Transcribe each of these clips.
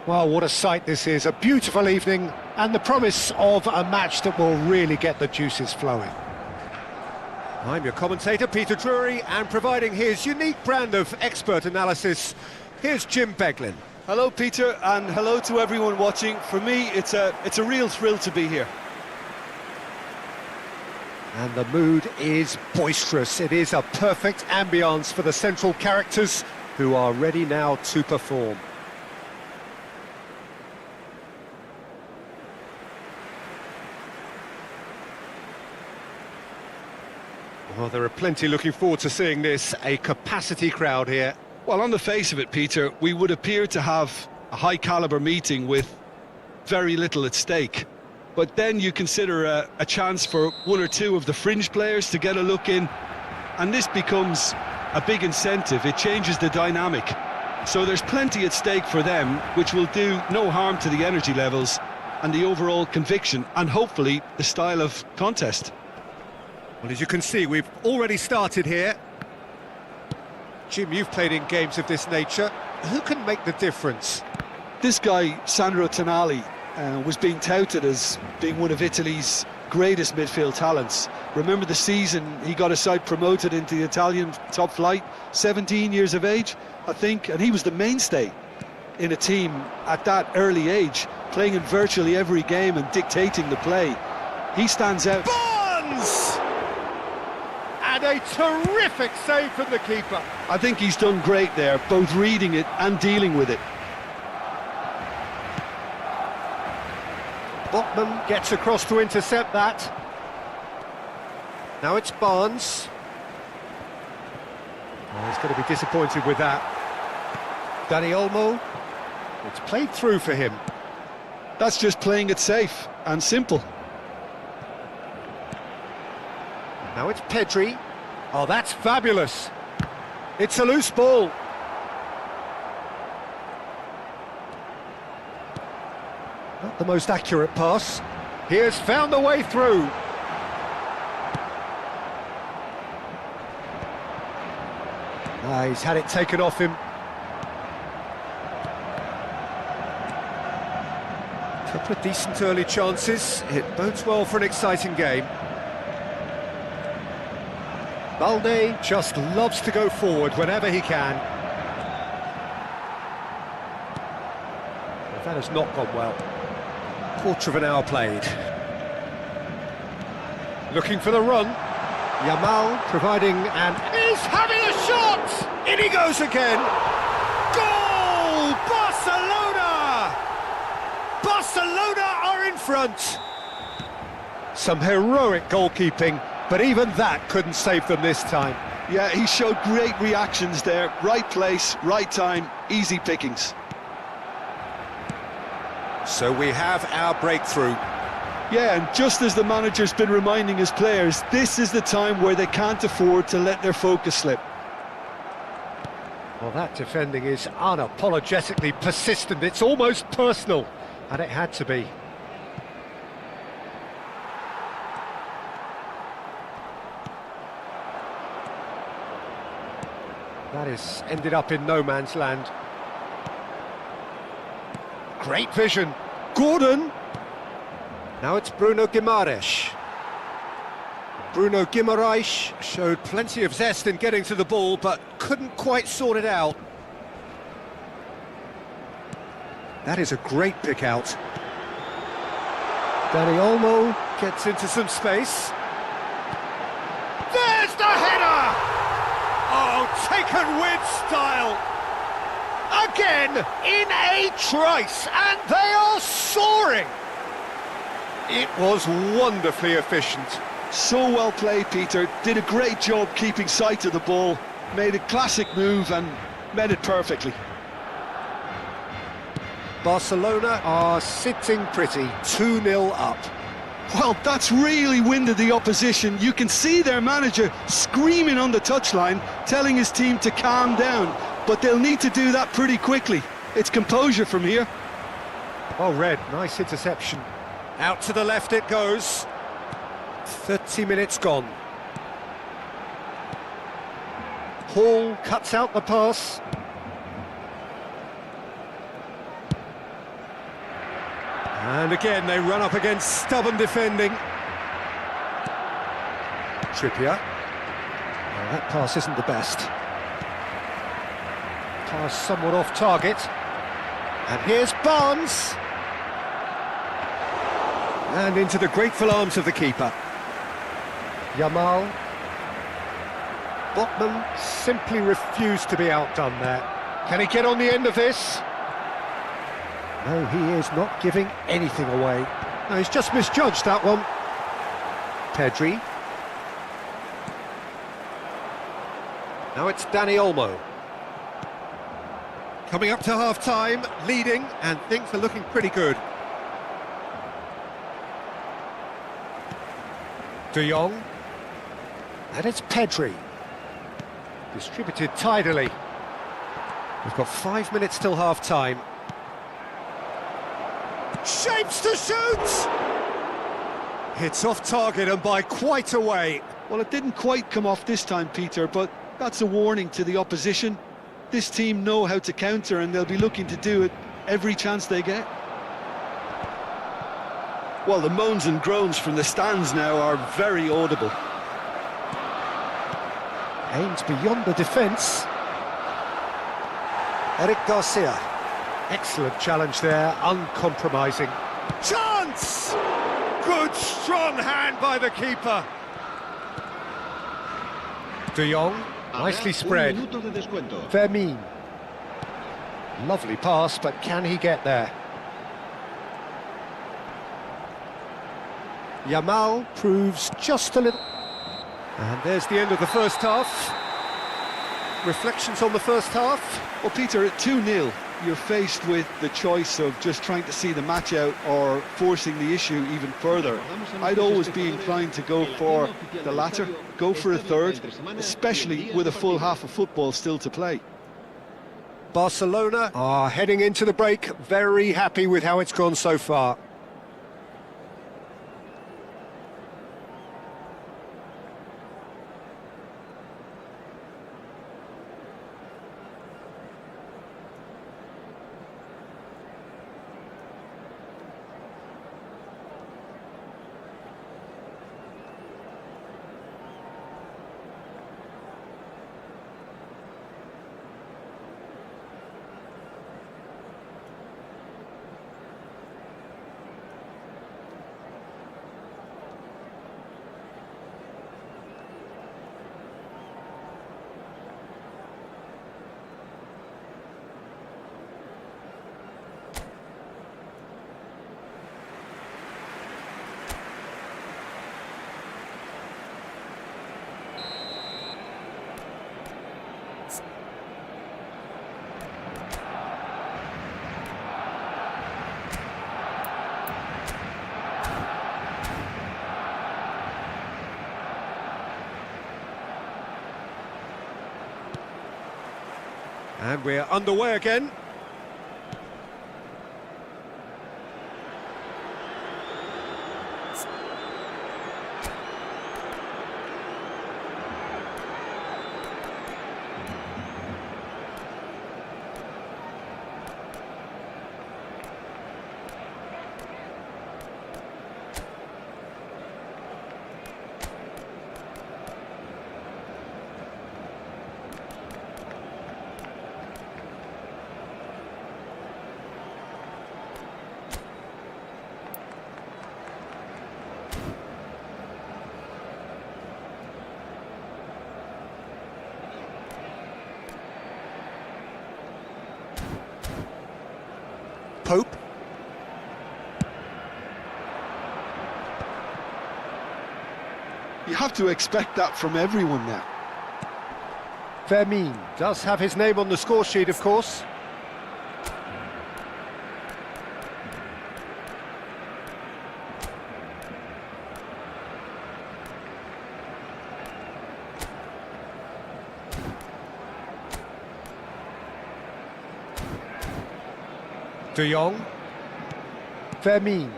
Well, what a sight this is, a beautiful evening and the promise of a match that will really get the juices flowing. I'm your commentator, Peter Drury, and providing his unique brand of expert analysis, here's Jim Beglin. Hello Peter, and hello to everyone watching. For me, it's a real thrill to be here. And the mood is boisterous. It is a perfect ambience for the central characters who are ready now to perform. Well, there are plenty looking forward to seeing this, a capacity crowd here. Well, on the face of it, Peter, we would appear to have a high-caliber meeting with very little at stake. But then you consider a chance for one or two of the fringe players to get a look in, and this becomes a big incentive. It changes the dynamic. So there's plenty at stake for them, which will do no harm to the energy levels and the overall conviction, and hopefully the style of contest. Well, as you can see, we've already started here. Jim, you've played in games of this nature. Who can make the difference? This guy, Sandro Tonali, was being touted as being one of Italy's greatest midfield talents. Remember the season he got a side promoted into the Italian top flight, 17 years of age, I think, and he was the mainstay in a team at that early age, playing in virtually every game and dictating the play. He stands out. Barnes! And a terrific save from the keeper. I think he's done great there, both reading it and dealing with it. Botman gets across to intercept that. Now it's Barnes. Oh, he's going to be disappointed with that. Dani Olmo. It's played through for him. That's just playing it safe and simple. Now it's Pedri. Oh, that's fabulous. It's a loose ball. Not the most accurate pass. He has found a way through. He's had it taken off him. Couple of decent early chances. It bodes well for an exciting game. Balde just loves to go forward whenever he can. Well, that has not gone well. Quarter of an hour played. Looking for the run. Yamal providing and is having a shot! In he goes again! Goal! Barcelona! Barcelona are in front! Some heroic goalkeeping, but even that couldn't save them this time. Yeah, he showed great reactions there. Right place, right time, easy pickings. So we have our breakthrough. Yeah, and just as the manager's been reminding his players, this is the time where they can't afford to let their focus slip. Well, that defending is unapologetically persistent. It's almost personal, and it had to be. That has ended up in no man's land. Great vision. Gordon! Now it's Bruno Guimaraes. Bruno Guimaraes showed plenty of zest in getting to the ball, but couldn't quite sort it out. That is a great pick out. Dani Olmo gets into some space. There's the header! Oh, taken with style! Again, in a trice, and they are soaring! It was wonderfully efficient. So well played, Peter. Did a great job keeping sight of the ball. Made a classic move and met it perfectly. Barcelona are sitting pretty, 2-0 up. Well, that's really winded the opposition. You can see their manager screaming on the touchline, telling his team to calm down. But they'll need to do that pretty quickly. It's composure from here. Oh, Red, nice interception. Out to the left it goes. 30 minutes gone. Hall cuts out the pass. And again, they run up against stubborn defending. Trippier. Well, that pass isn't the best. Pass somewhat off target. And here's Barnes. And into the grateful arms of the keeper. Yamal. Botman simply refused to be outdone there. Can he get on the end of this? No, he is not giving anything away. No, he's just misjudged that one. Pedri. Now it's Dani Olmo. Coming up to half-time, leading, and things are looking pretty good. De Jong. And it's Pedri. Distributed tidily. We've got 5 minutes till half-time. Shapes to shoot! Hits off target and by quite a way. Well, it didn't quite come off this time, Peter, but that's a warning to the opposition. This team know how to counter, and they'll be looking to do it every chance they get. Well, the moans and groans from the stands now are very audible. Aims beyond the defence. Eric Garcia. Excellent challenge there, uncompromising. Chance! Good strong hand by the keeper. De Jong, nicely spread. Vermin. Lovely pass, but can he get there? Yamal proves just a little... And there's the end of the first half. Reflections on the first half? Well, Peter, at 2-0, you're faced with the choice of just trying to see the match out or forcing the issue even further. I'd always be inclined to go for the latter, go for a third, especially with a full half of football still to play. Barcelona are heading into the break, very happy with how it's gone so far. And we're underway again. Pope. You have to expect that from everyone now. Vermin does have his name on the score sheet, of course. De Jong. Vermin.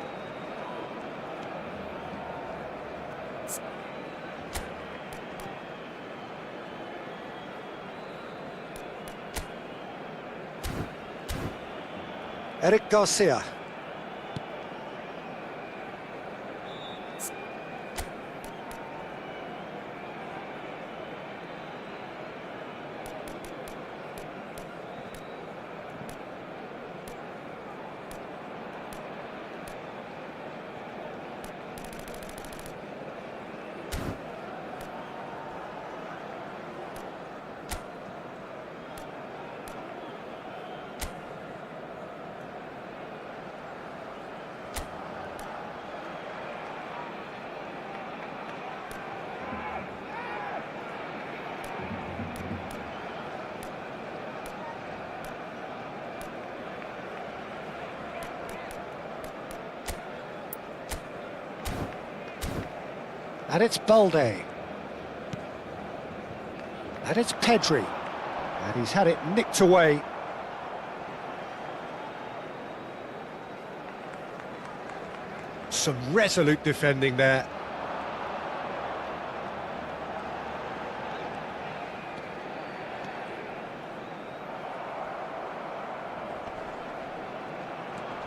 Eric Garcia. And it's Balde. And it's Pedri. And he's had it nicked away. Some resolute defending there.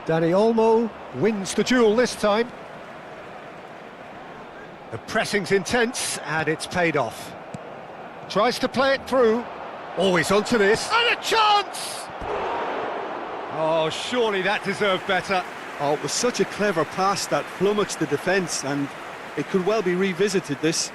Dani Olmo wins the duel this time. The pressing's intense and it's paid off. Tries to play it through. Always onto this. And a chance! Oh, surely that deserved better. Oh, it was such a clever pass that flummoxed the defence, and it could well be revisited, this.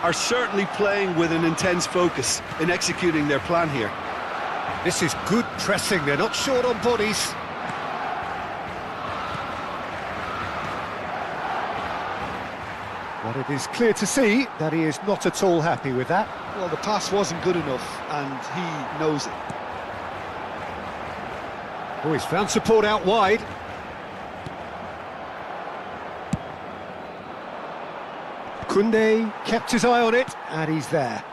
Are certainly playing with an intense focus in executing their plan here. This is good pressing, they're not short on bodies. But it is clear to see that he is not at all happy with that. Well, the pass wasn't good enough, and he knows it. Oh, he's found support out wide. Koundé kept his eye on it, and he's there.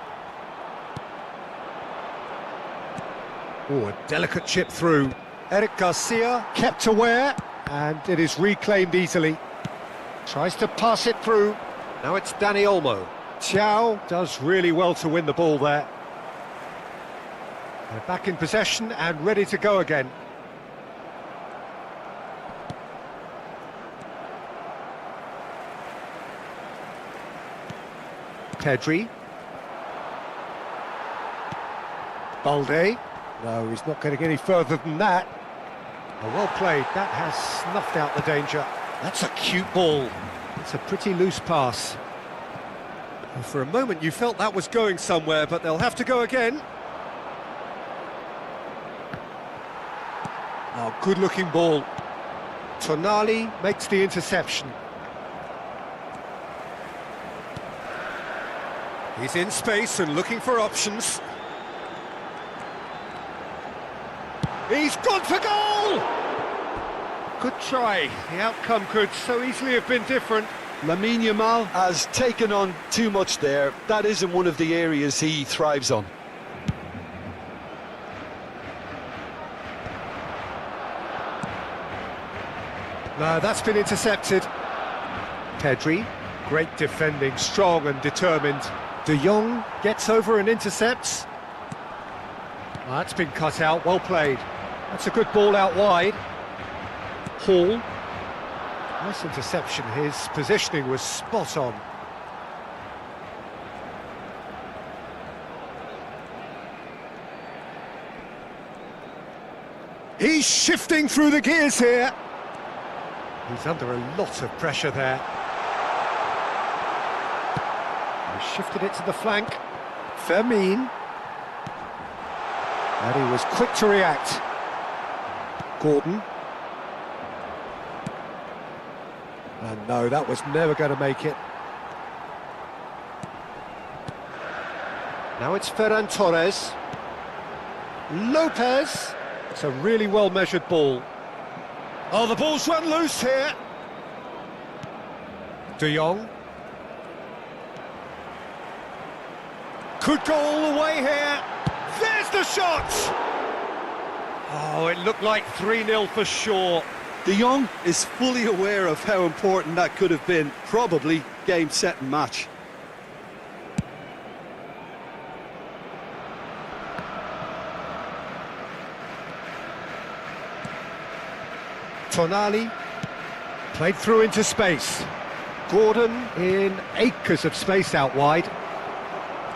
Oh, a delicate chip through. Eric Garcia kept aware, and it is reclaimed easily. Tries to pass it through. Now it's Dani Olmo. Thiaw does really well to win the ball there. They're back in possession and ready to go again. Pedri. Balde. No, he's not getting any further than that. Oh, well played. That has snuffed out the danger. That's a cute ball. It's a pretty loose pass. Well, for a moment you felt that was going somewhere, but they'll have to go again. Oh, good-looking ball. Tonali makes the interception. He's in space and looking for options. He's gone for goal! Good try. The outcome could so easily have been different. Lamine Yamal has taken on too much there. That isn't one of the areas he thrives on. No, that's been intercepted. Pedri, great defending, strong and determined. De Jong gets over and intercepts. Well, that's been cut out, well played. That's a good ball out wide. Hall. Nice interception, his positioning was spot on. He's shifting through the gears here. He's under a lot of pressure there. He shifted it to the flank. Fermin. And he was quick to react. Gordon. And no, that was never going to make it. Now it's Ferran Torres. Lopez. It's a really well-measured ball. Oh, the ball's run loose here. De Jong. Could go all the way here. There's the shot! Oh, it looked like 3-0 for sure. De Jong is fully aware of how important that could have been. Probably game, set and match. Tonali played through into space. Gordon in acres of space out wide.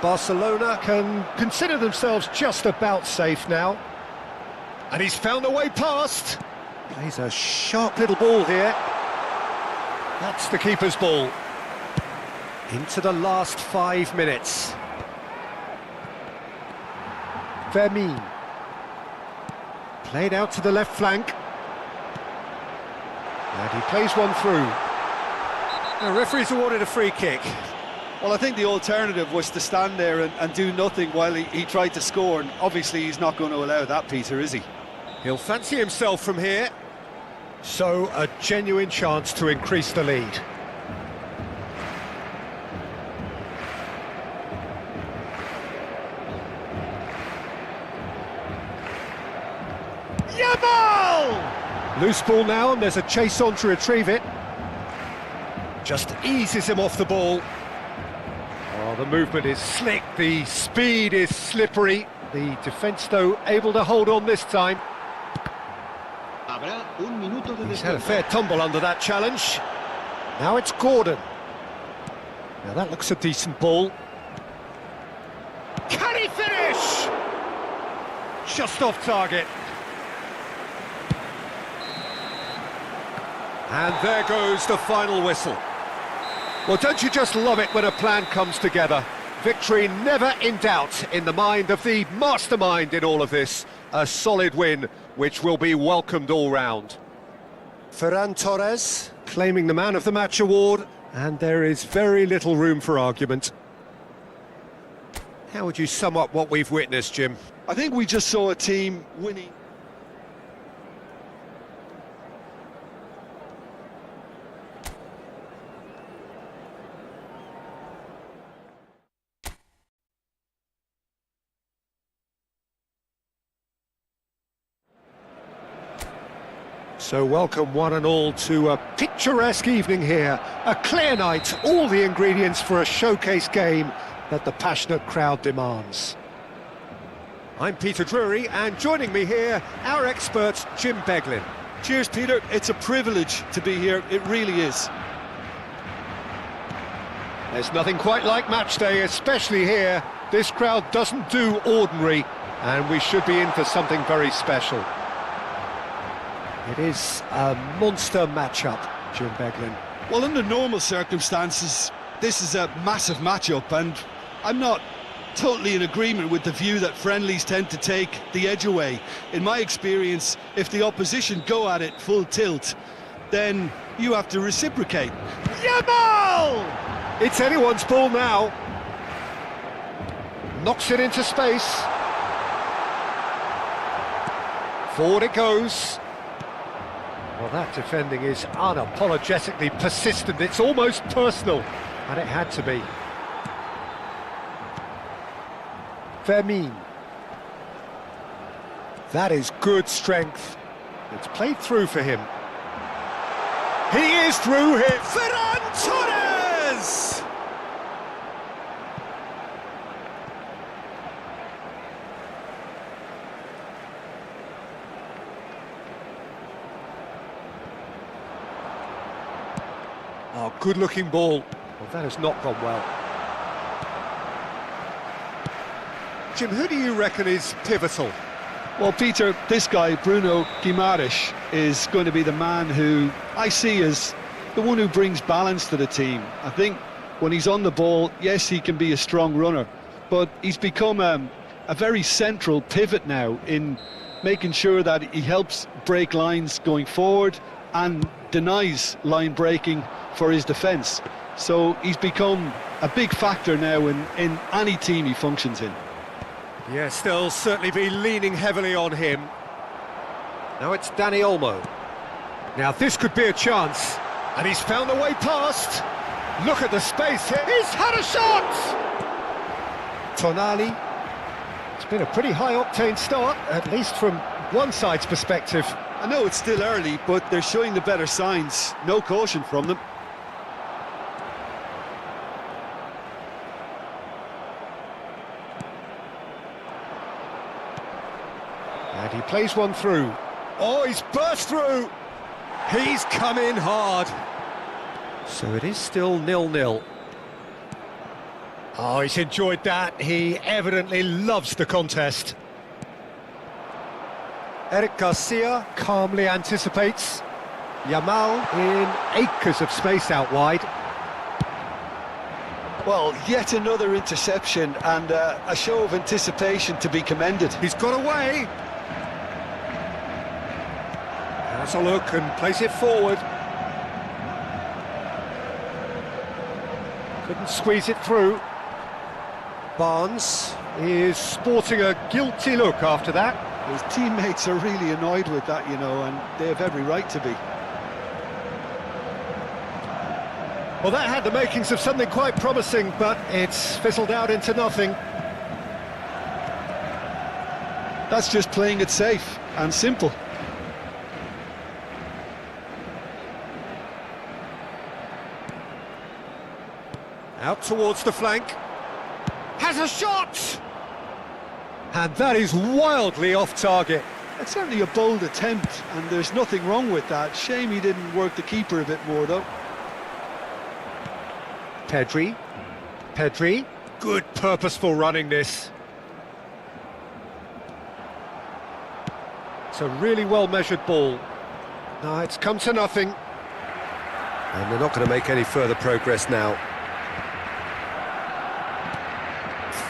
Barcelona can consider themselves just about safe now. And he's found a way past. Plays a sharp little ball here. That's the keeper's ball. Into the last 5 minutes. Fermin. Played out to the left flank. And he plays one through. The referee's awarded a free kick. Well, I think the alternative was to stand there and do nothing while he tried to score, and obviously he's not going to allow that, Peter, is he? He'll fancy himself from here. So, a genuine chance to increase the lead. Yamal! Loose ball now, and there's a chase on to retrieve it. Just eases him off the ball. Oh, the movement is slick, the speed is slippery. The defence, though, able to hold on this time. He's had a fair tumble under that challenge. Now it's Gordon. Now that looks a decent ball. Can he finish? Just off target. And there goes the final whistle. Well, don't you just love it when a plan comes together? Victory never in doubt in the mind of the mastermind in all of this. A solid win, which will be welcomed all round. Ferran Torres claiming the Man of the Match award, and there is very little room for argument. How would you sum up what we've witnessed, Jim? I think we just saw a team winning. So welcome one and all to a picturesque evening here. A clear night, all the ingredients for a showcase game that the passionate crowd demands. I'm Peter Drury, and joining me here, our expert Jim Beglin. Cheers, Peter. It's a privilege to be here. It really is. There's nothing quite like match day, especially here. This crowd doesn't do ordinary, and we should be in for something very special. It is a monster matchup, Jim Beglin. Well, under normal circumstances, this is a massive matchup, and I'm not totally in agreement with the view that friendlies tend to take the edge away. In my experience, if the opposition go at it full tilt, then you have to reciprocate. Yamal! It's anyone's ball now. Knocks it into space. Forward it goes. Well, that defending is unapologetically persistent. It's almost personal, and it had to be. Vermin. That is good strength. It's played through for him. He is through here. Ferran Torres! Oh, good-looking ball. Well, that has not gone well. Jim, who do you reckon is pivotal? Well, Peter, this guy, Bruno Guimaraes, is going to be the man who I see as the one who brings balance to the team. I think when he's on the ball, yes, he can be a strong runner, but he's become a very central pivot now in making sure that he helps break lines going forward and denies line breaking for his defence. So he's become a big factor now in any team he functions in. Yes, they'll certainly be leaning heavily on him. Now it's Dani Olmo. Now this could be a chance, and he's found the way past. Look at the space here. He's had a shot! Tonali. It's been a pretty high-octane start, at least from one side's perspective. I know it's still early, but they're showing the better signs. No caution from them. And he plays one through. Oh, he's burst through! He's come in hard. So it is still 0-0. Oh, he's enjoyed that. He evidently loves the contest. Eric Garcia calmly anticipates. Yamal in acres of space out wide. Well, yet another interception and a show of anticipation to be commended. He's got away. Has a look and plays it forward. Couldn't squeeze it through. Barnes is sporting a guilty look after that. His teammates are really annoyed with that, you know, and they have every right to be. Well, that had the makings of something quite promising, but it's fizzled out into nothing. That's just playing it safe and simple. Out towards the flank. Has a shot! And that is wildly off target. It's certainly a bold attempt, and there's nothing wrong with that. Shame he didn't work the keeper a bit more, though. Pedri. Good purposeful running this. It's a really well-measured ball. No, it's come to nothing. And they're not going to make any further progress now.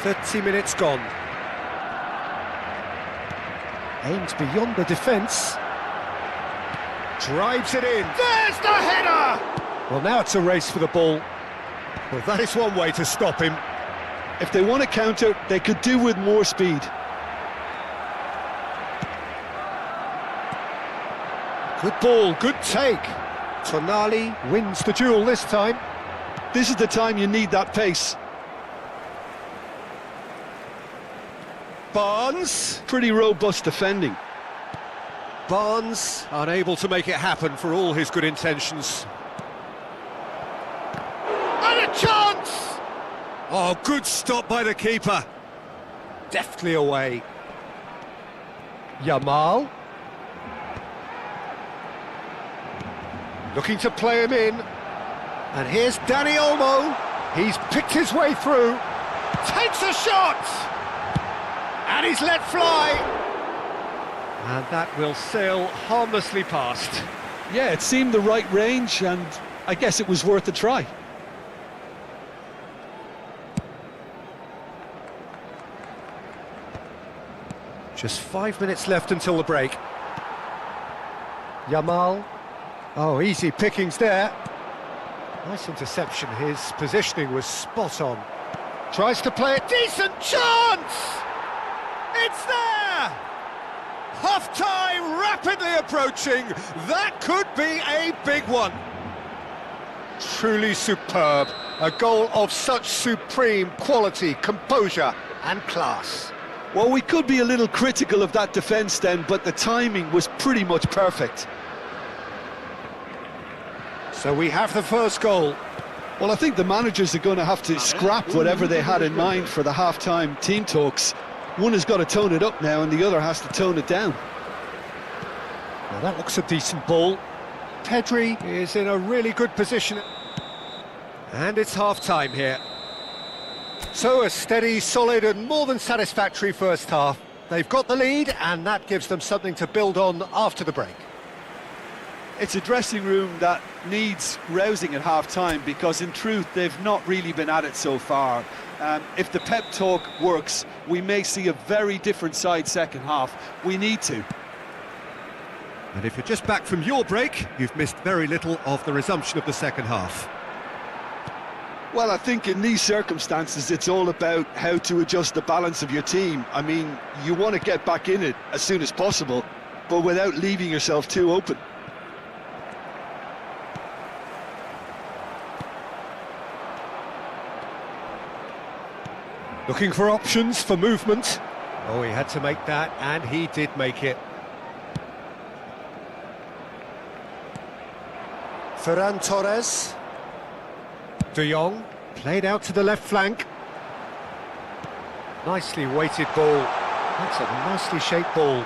30 minutes gone. Aims beyond the defence. Drives it in. There's the header! Well, now it's a race for the ball. Well, that is one way to stop him. If they want to counter, they could do with more speed. Good ball, good take. Tonali wins the duel this time. This is the time you need that pace. Barnes. Pretty robust defending. Barnes unable to make it happen for all his good intentions. And a chance! Oh, good stop by the keeper. Deftly away. Yamal. Looking to play him in. And here's Dani Olmo. He's picked his way through. Takes a shot! And he's let fly. And that will sail harmlessly past. Yeah, it seemed the right range, and I guess it was worth a try. Just 5 minutes left until the break. Yamal. Oh, easy pickings there. Nice interception. His positioning was spot on. Tries to play a decent chance! It's there! Half-time rapidly approaching. That could be a big one. Truly superb. A goal of such supreme quality, composure and class. Well, we could be a little critical of that defence then, but the timing was pretty much perfect. So we have the first goal. Well, I think the managers are going to have to scrap whatever they had in mind for the half-time team talks. One has got to tone it up now and the other has to tone it down. Well, that looks a decent ball. Pedri is in a really good position. And it's half-time here. So a steady, solid and more than satisfactory first half. They've got the lead and that gives them something to build on after the break. It's a dressing room that needs rousing at half-time because in truth they've not really been at it so far. If the pep talk works, we may see a very different side second half. We need to. And if you're just back from your break, you've missed very little of the resumption of the second half. Well, I think in these circumstances it's all about how to adjust the balance of your team. I mean, you want to get back in it as soon as possible, but without leaving yourself too open. Looking for options for movement. Oh, he had to make that, and he did make it. Ferran Torres. De Jong, played out to the left flank. Nicely weighted ball. That's a nicely shaped ball.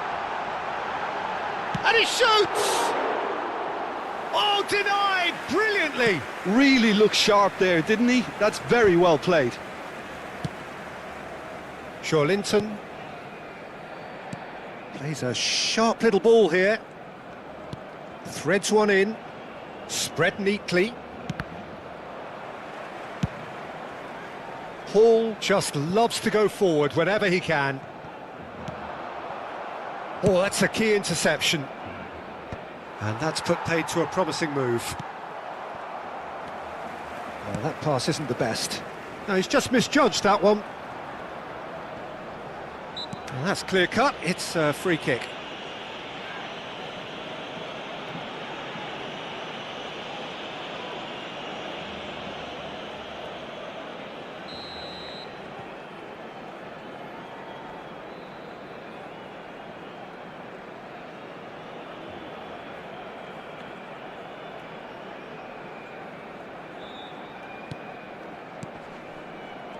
And he shoots! Oh, denied brilliantly! Really looked sharp there, didn't he? That's very well played. Linton plays a sharp little ball here. Threads one in. Spread neatly. Hall just loves to go forward whenever he can. Oh, that's a key interception. And that's put paid to a promising move. Well, that pass isn't the best. No, he's just misjudged that one. Well, that's clear cut. It's a free kick.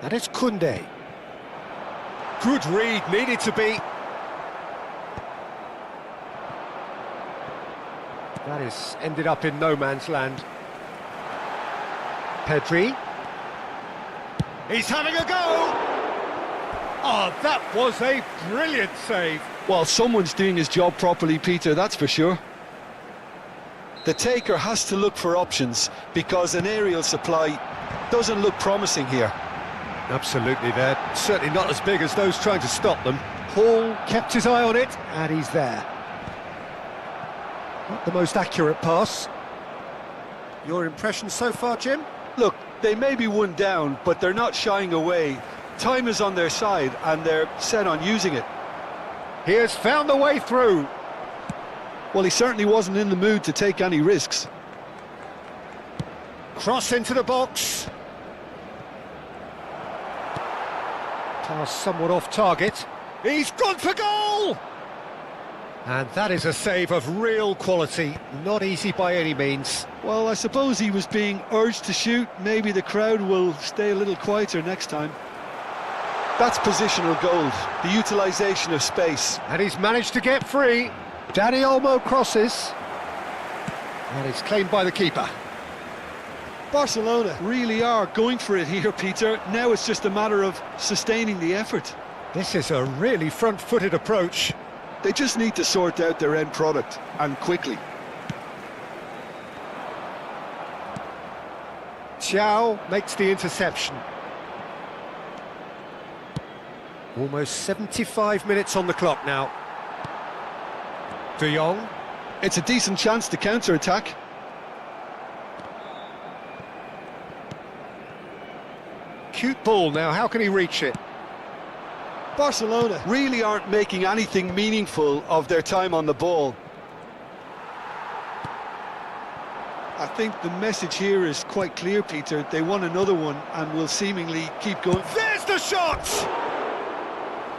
And it's Koundé. Good read, needed to be. That is ended up in no man's land. Pedri. He's having a go! Oh, that was a brilliant save. Well, someone's doing his job properly, Peter, that's for sure. The taker has to look for options because an aerial supply doesn't look promising here. Absolutely, they're certainly not as big as those trying to stop them. Hall kept his eye on it, and he's there. Not the most accurate pass. Your impression so far, Jim? Look, they may be one down, but they're not shying away. Time is on their side, and they're set on using it. He has found the way through. Well, he certainly wasn't in the mood to take any risks. Cross into the box. Pass somewhat off target. He's gone for goal! And that is a save of real quality. Not easy by any means. Well, I suppose he was being urged to shoot. Maybe the crowd will stay a little quieter next time. That's positional gold, the utilisation of space. And he's managed to get free. Dani Olmo crosses. And it's claimed by the keeper. Barcelona really are going for it here, Peter. Now it's just a matter of sustaining the effort. This is a really front-footed approach. They just need to sort out their end product, and quickly. Thiaw makes the interception. Almost 75 minutes on the clock now. De Jong. It's a decent chance to counter-attack. Cute ball now, how can he reach it? Barcelona really aren't making anything meaningful of their time on the ball. I think the message here is quite clear, Peter. They won another one and will seemingly keep going. There's the shot!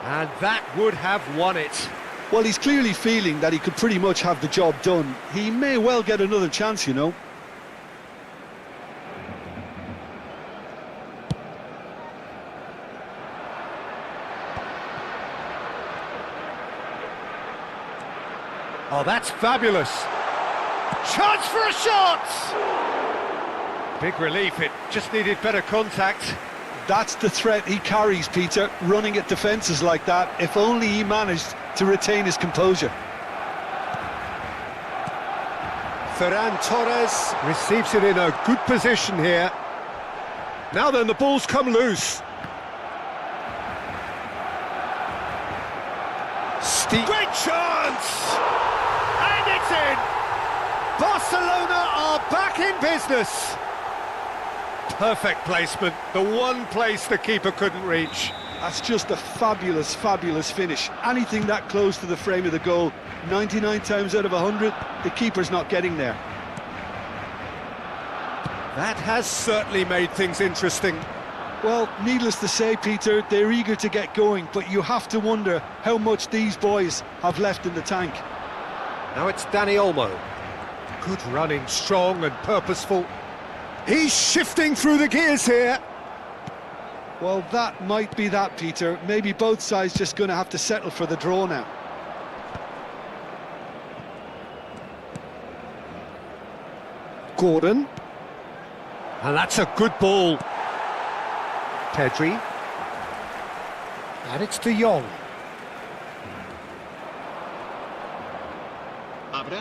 And that would have won it. Well, he's clearly feeling that he could pretty much have the job done. He may well get another chance, you know. Oh, that's fabulous. Chance for a shot! Big relief, it just needed better contact. That's the threat he carries, Peter, running at defences like that. If only he managed to retain his composure. Ferran Torres receives it in a good position here. Now then, the ball's come loose. Great chance! And it's in! Barcelona are back in business. Perfect placement, the one place the keeper couldn't reach. That's just a fabulous, fabulous finish. Anything that close to the frame of the goal, 99 times out of 100, the keeper's not getting there. That has certainly made things interesting. Well, needless to say, Peter, they're eager to get going, but you have to wonder how much these boys have left in the tank. Now it's Dani Olmo. Good running, strong and purposeful. He's shifting through the gears here. Well, that might be that, Peter. Maybe both sides just going to have to settle for the draw now. Gordon. And that's a good ball. Pedri. And it's De Jong.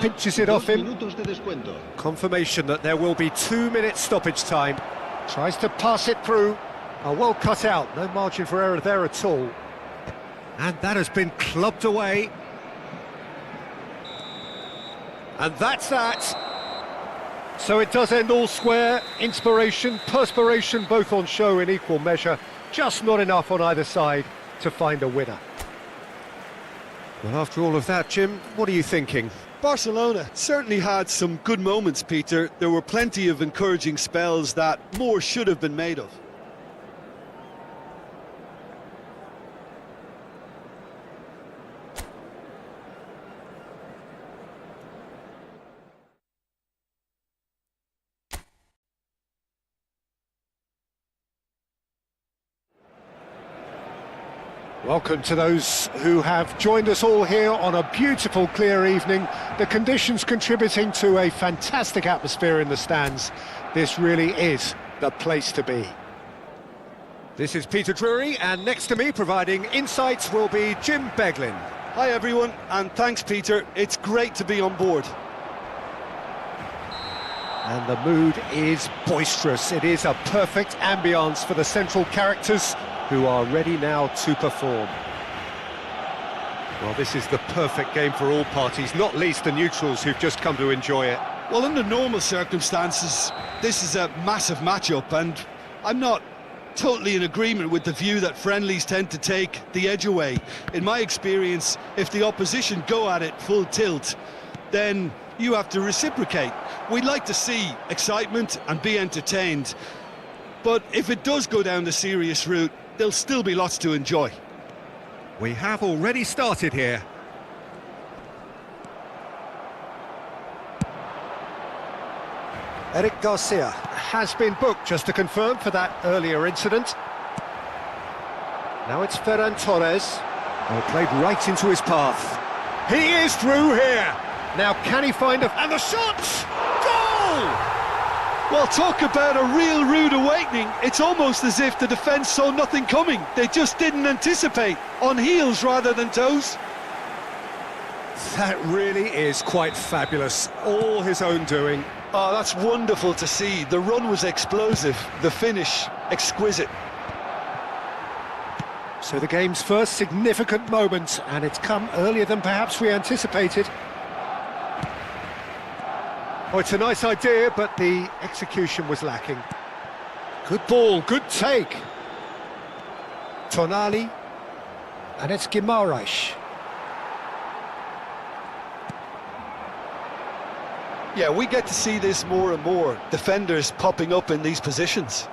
Pinches it off him. Confirmation that there will be 2 minutes stoppage time. Tries to pass it through. Oh, well cut out. No margin for error there at all. And that has been clubbed away. And that's that. So it does end all square. Inspiration, perspiration, both on show in equal measure. Just not enough on either side to find a winner. Well, after all of that, Jim, what are you thinking? Barcelona certainly had some good moments, Peter. There were plenty of encouraging spells that more should have been made of. Welcome to those who have joined us all here on a beautiful, clear evening. The conditions contributing to a fantastic atmosphere in the stands. This really is the place to be. This is Peter Drury, and next to me, providing insights, will be Jim Beglin. Hi everyone, and thanks Peter. It's great to be on board. And the mood is boisterous. It is a perfect ambience for the central characters, who are ready now to perform. Well, this is the perfect game for all parties, not least the neutrals who've just come to enjoy it. Well, under normal circumstances, this is a massive matchup, and I'm not totally in agreement with the view that friendlies tend to take the edge away. In my experience, if the opposition go at it full tilt, then you have to reciprocate. We'd like to see excitement and be entertained, but if it does go down the serious route, there'll still be lots to enjoy. We have already started here. Eric Garcia has been booked, just to confirm, for that earlier incident. Now it's Ferran Torres. Oh, played right into his path. He is through here. Now can he find a... And the shot! Goal! Well, talk about a real rude awakening. It's almost as if the defence saw nothing coming. They just didn't anticipate, on heels rather than toes. That really is quite fabulous. All his own doing. Oh, that's wonderful to see. The run was explosive, the finish exquisite. So the game's first significant moment, and it's come earlier than perhaps we anticipated. Oh, it's a nice idea, but the execution was lacking. Good ball, good take. Tonali, and it's Guimaraes. Yeah, we get to see this more and more. Defenders popping up in these positions.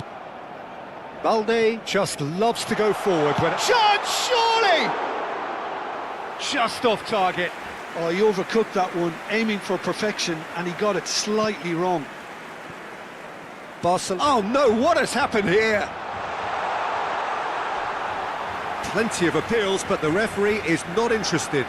Balde just loves to go forward when... Chance, surely! Just off target. Oh, he overcooked that one, aiming for perfection, and he got it slightly wrong. Barcelona... Oh no, what has happened here? Plenty of appeals, but the referee is not interested.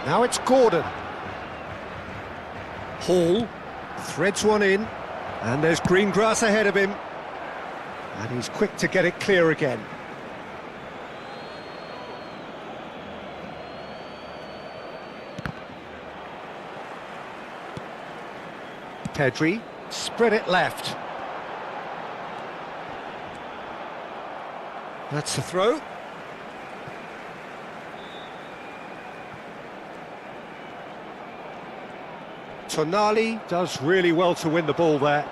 Now it's Gordon. Hall threads one in, and there's green grass ahead of him. And he's quick to get it clear again. Pedri, spread it left. That's the throw. Tonali does really well to win the ball there.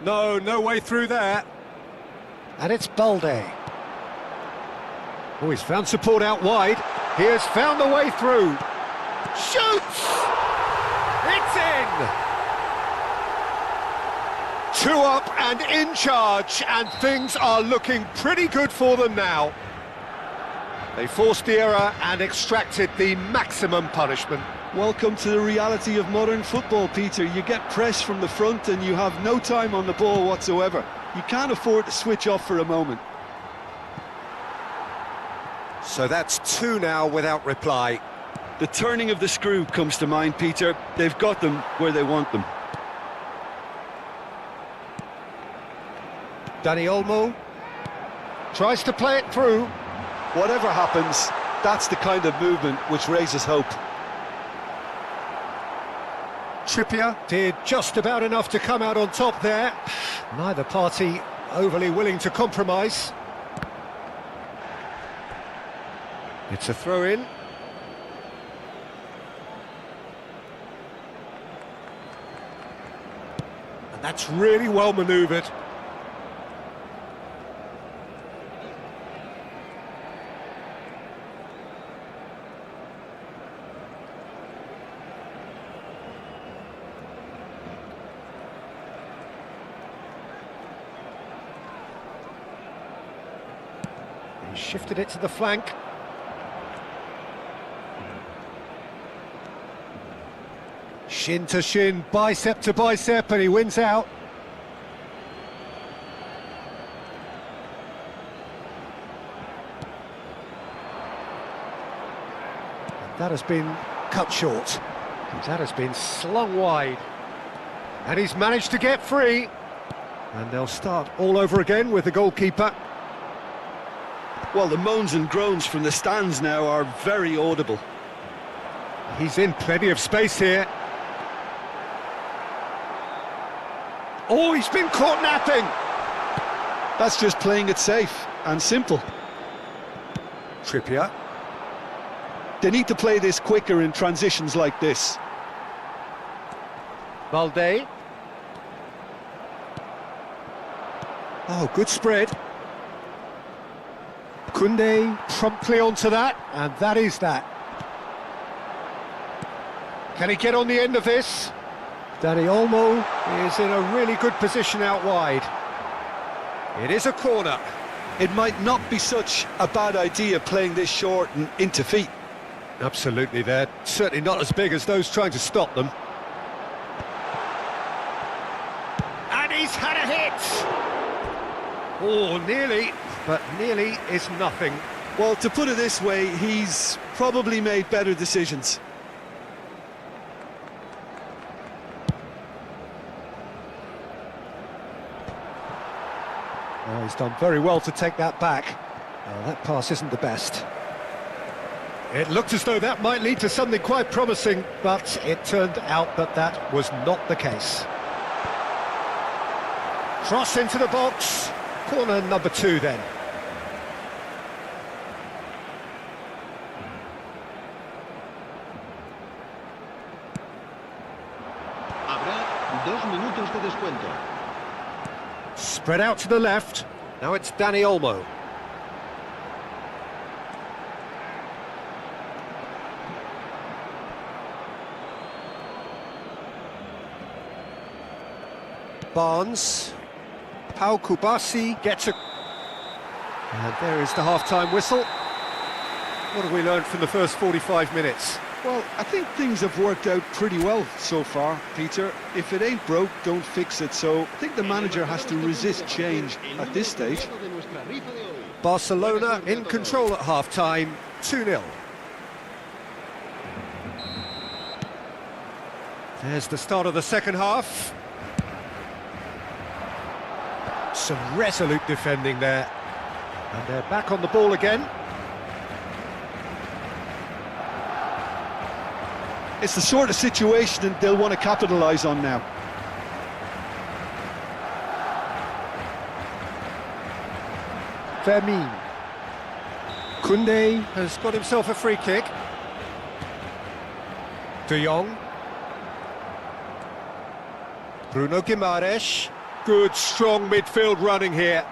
No way through there. And it's Balde. Oh, he's found support out wide. He has found the way through. Shoots! It's in! 2 up and in charge, and things are looking pretty good for them now. They forced the error and extracted the maximum punishment. Welcome to the reality of modern football, Peter. You get pressed from the front and you have no time on the ball whatsoever. You can't afford to switch off for a moment. So that's 2 now without reply. The turning of the screw comes to mind, Peter. They've got them where they want them. Dani Olmo tries to play it through. Whatever happens, that's the kind of movement which raises hope. Trippier did just about enough to come out on top there. Neither party overly willing to compromise. It's a throw-in. And that's really well manoeuvred. He shifted it to the flank. Shin to shin, bicep to bicep, and he wins out. And that has been cut short. That has been slung wide. And he's managed to get free. And they'll start all over again with the goalkeeper. Well, the moans and groans from the stands now are very audible. He's in plenty of space here. Oh, he's been caught napping! That's just playing it safe and simple. Trippier. They need to play this quicker in transitions like this. Valde. Oh, good spread. Koundé promptly onto that, and that is that. Can he get on the end of this? Dani Olmo is in a really good position out wide. It is a corner. It might not be such a bad idea playing this short and into feet. Absolutely, they're certainly not as big as those trying to stop them. And he's had a hit! Oh, nearly, but nearly is nothing. Well, to put it this way, he's probably made better decisions. Oh, he's done very well to take that back. Oh, that pass isn't the best. It looked as though that might lead to something quite promising, but it turned out that that was not the case. Cross into the box. Corner number 2 then. Habrá 2 minutos de descuento. Spread out to the left. Now it's Dani Olmo. Barnes. Pau Kubasi gets a... And there is the half-time whistle. What have we learned from the first 45 minutes? Well, I think things have worked out pretty well so far, Peter. If it ain't broke, don't fix it. So I think the manager has to resist change at this stage. Barcelona in control at half-time, 2-0. There's the start of the second half. Some resolute defending there. And they're back on the ball again. It's the sort of situation that they'll want to capitalise on now. Vermin. Koundé has got himself a free kick. De Jong. Bruno Guimaraes. Good, strong midfield running here.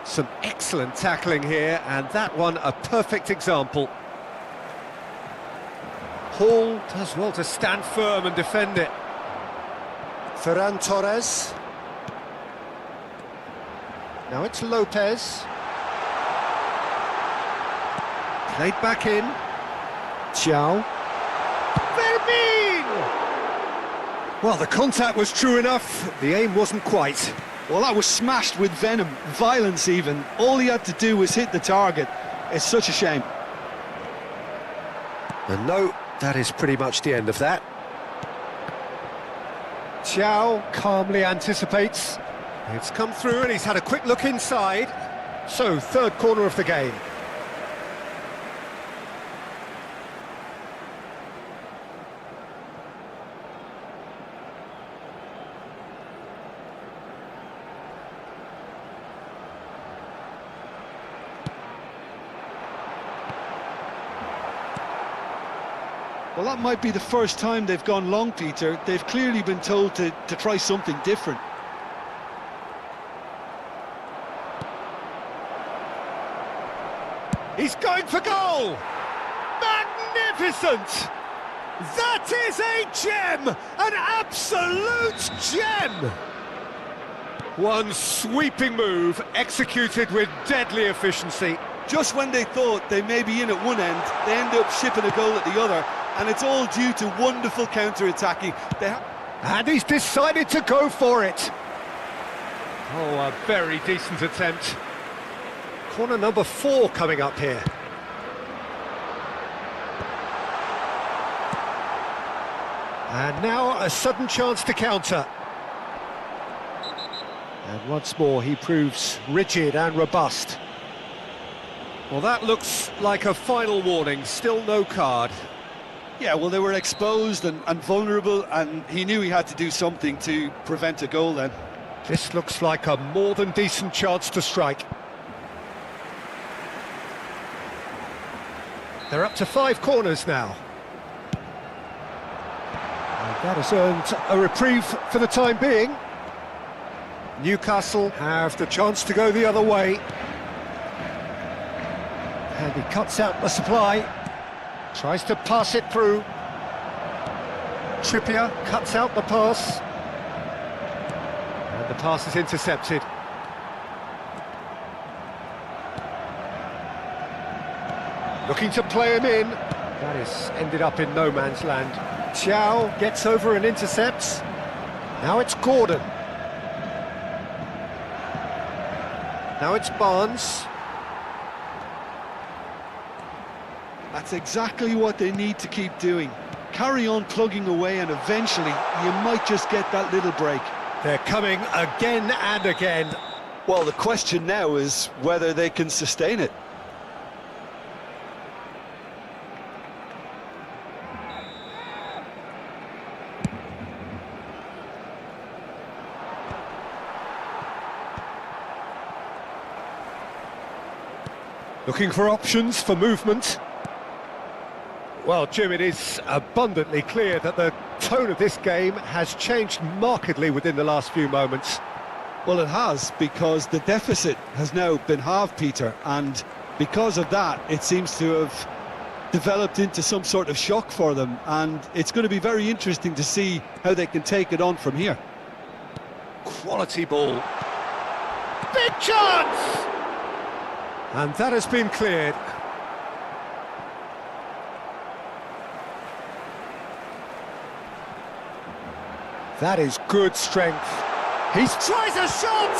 Some excellent tackling here, and that one a perfect example. Hall does well to stand firm and defend it. Ferran Torres. Now it's Lopez. Played back in. Thiaw. Vermin! Well, the contact was true enough, the aim wasn't quite. Well, that was smashed with venom, violence even. All he had to do was hit the target. It's such a shame. And no, that is pretty much the end of that. Thiaw calmly anticipates. It's come through and he's had a quick look inside. So, third corner of the game. Well, that might be the first time they've gone long, Peter. They've clearly been told to try something different. He's going for goal! Magnificent! That is a gem! An absolute gem! One sweeping move, executed with deadly efficiency. Just when they thought they may be in at one end, they end up shipping a goal at the other, and it's all due to wonderful counter-attacking. And he's decided to go for it. Oh, a very decent attempt. Corner number 4 coming up here. And now a sudden chance to counter. And once more he proves rigid and robust. Well, that looks like a final warning, still no card. Yeah, well, they were exposed and vulnerable, and he knew he had to do something to prevent a goal then. This looks like a more than decent chance to strike. They're up to 5 corners now. And that has earned a reprieve for the time being. Newcastle have the chance to go the other way. And he cuts out the supply. Tries to pass it through. Trippier cuts out the pass. And the pass is intercepted. Looking to play him in. That is ended up in no man's land. Chow gets over and intercepts. Now it's Gordon. Now it's Barnes. That's exactly what they need to keep doing. Carry on plugging away, and eventually you might just get that little break. They're coming again and again. Well, the question now is whether they can sustain it. Looking for options for movement. Well, Jim, it is abundantly clear that the tone of this game has changed markedly within the last few moments. Well, it has, because the deficit has now been halved, Peter, and because of that, it seems to have developed into some sort of shock for them, and it's going to be very interesting to see how they can take it on from here. Quality ball. Big chance! And that has been cleared. That is good strength. He tries a shot!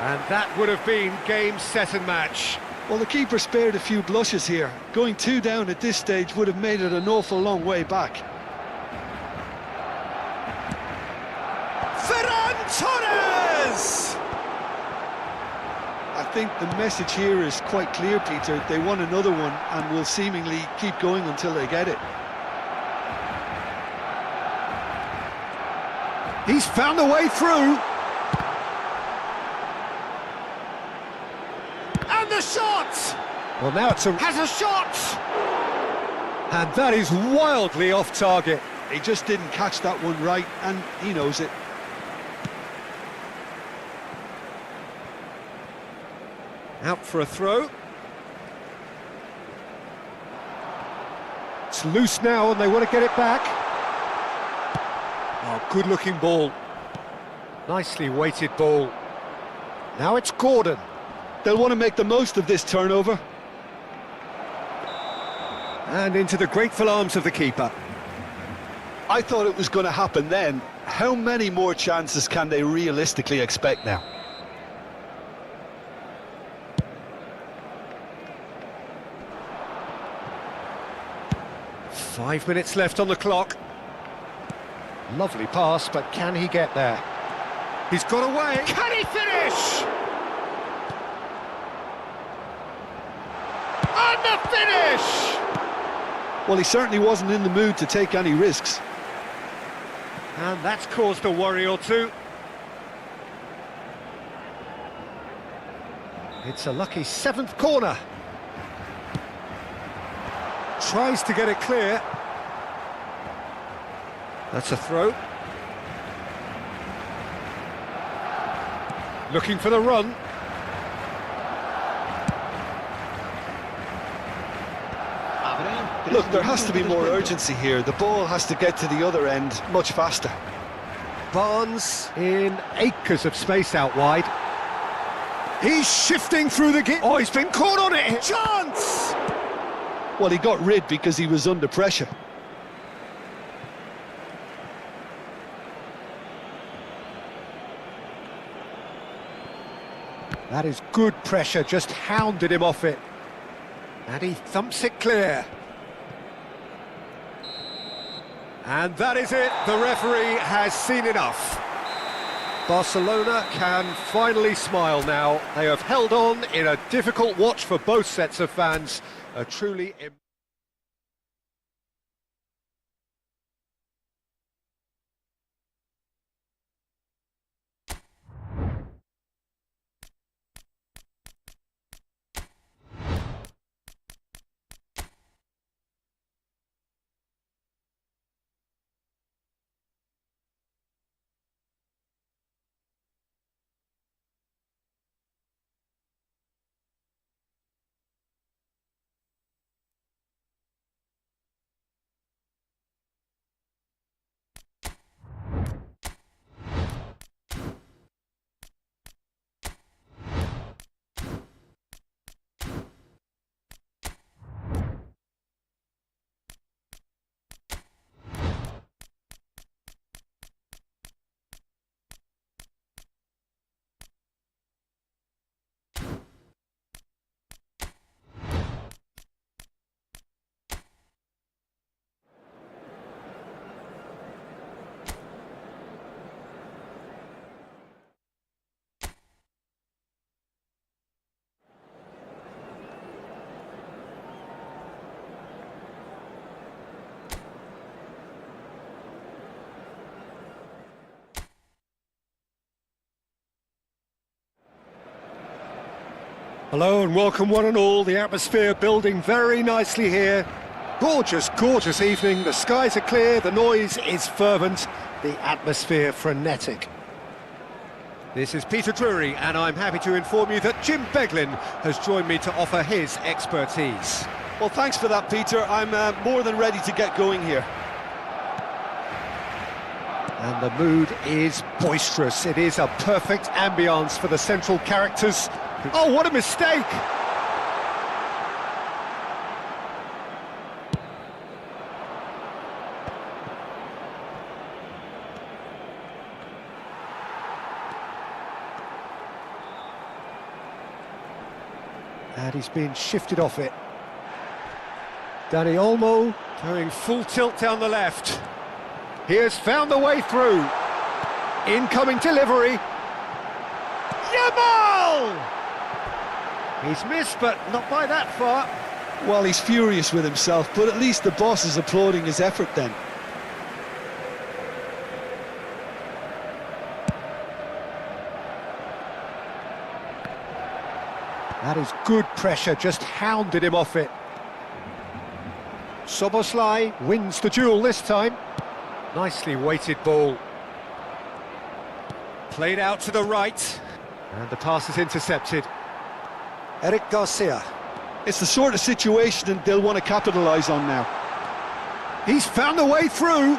And that would have been game, set and match. Well, the keeper spared a few blushes here. Going 2 down at this stage would have made it an awful long way back. Ferran Torres! I think the message here is quite clear, Peter. They want another one and will seemingly keep going until they get it. He's found a way through. And the shot! Well, now has a shot! And that is wildly off target. He just didn't catch that one right, and he knows it. Out for a throw. It's loose now and they want to get it back. Oh, good-looking ball. Nicely weighted ball. Now it's Gordon. They'll want to make the most of this turnover. And into the grateful arms of the keeper. I thought it was going to happen then. How many more chances can they realistically expect now? Five minutes left on the clock. Lovely pass, but can he get there? He's got away. Can he finish? And the finish! Well, he certainly wasn't in the mood to take any risks. And that's caused a worry or two. It's a lucky 7th corner. tries to get it clear. That's a throw. Looking for the run. Look, there has to be more urgency here. The ball has to get to the other end much faster. Barnes in acres of space out wide. He's shifting through the gate. Oh, he's been caught on it. Chance! Well, he got rid because he was under pressure. That is good pressure, just hounded him off it. And he thumps it clear. And that is it, the referee has seen enough. Barcelona can finally smile now. They have held on in a difficult watch for both sets of fans. A truly... Hello and welcome one and all. The atmosphere building very nicely here. Gorgeous, gorgeous evening. The skies are clear, the noise is fervent, the atmosphere frenetic. This is Peter Drury and I'm happy to inform you that Jim Beglin has joined me to offer his expertise. Well, thanks for that, Peter. I'm more than ready to get going here. And the mood is boisterous. It is a perfect ambience for the central characters. Oh, what a mistake! And he's been shifted off it. Dani Olmo going full tilt down the left. He has found the way through. Incoming delivery. Yamal! He's missed, but not by that far. Well, he's furious with himself, but at least the boss is applauding his effort then. That is good pressure, just hounded him off it. Soboslai wins the duel this time. Nicely weighted ball. Played out to the right. And the pass is intercepted. Eric Garcia. It's the sort of situation that they'll want to capitalise on now. He's found the way through.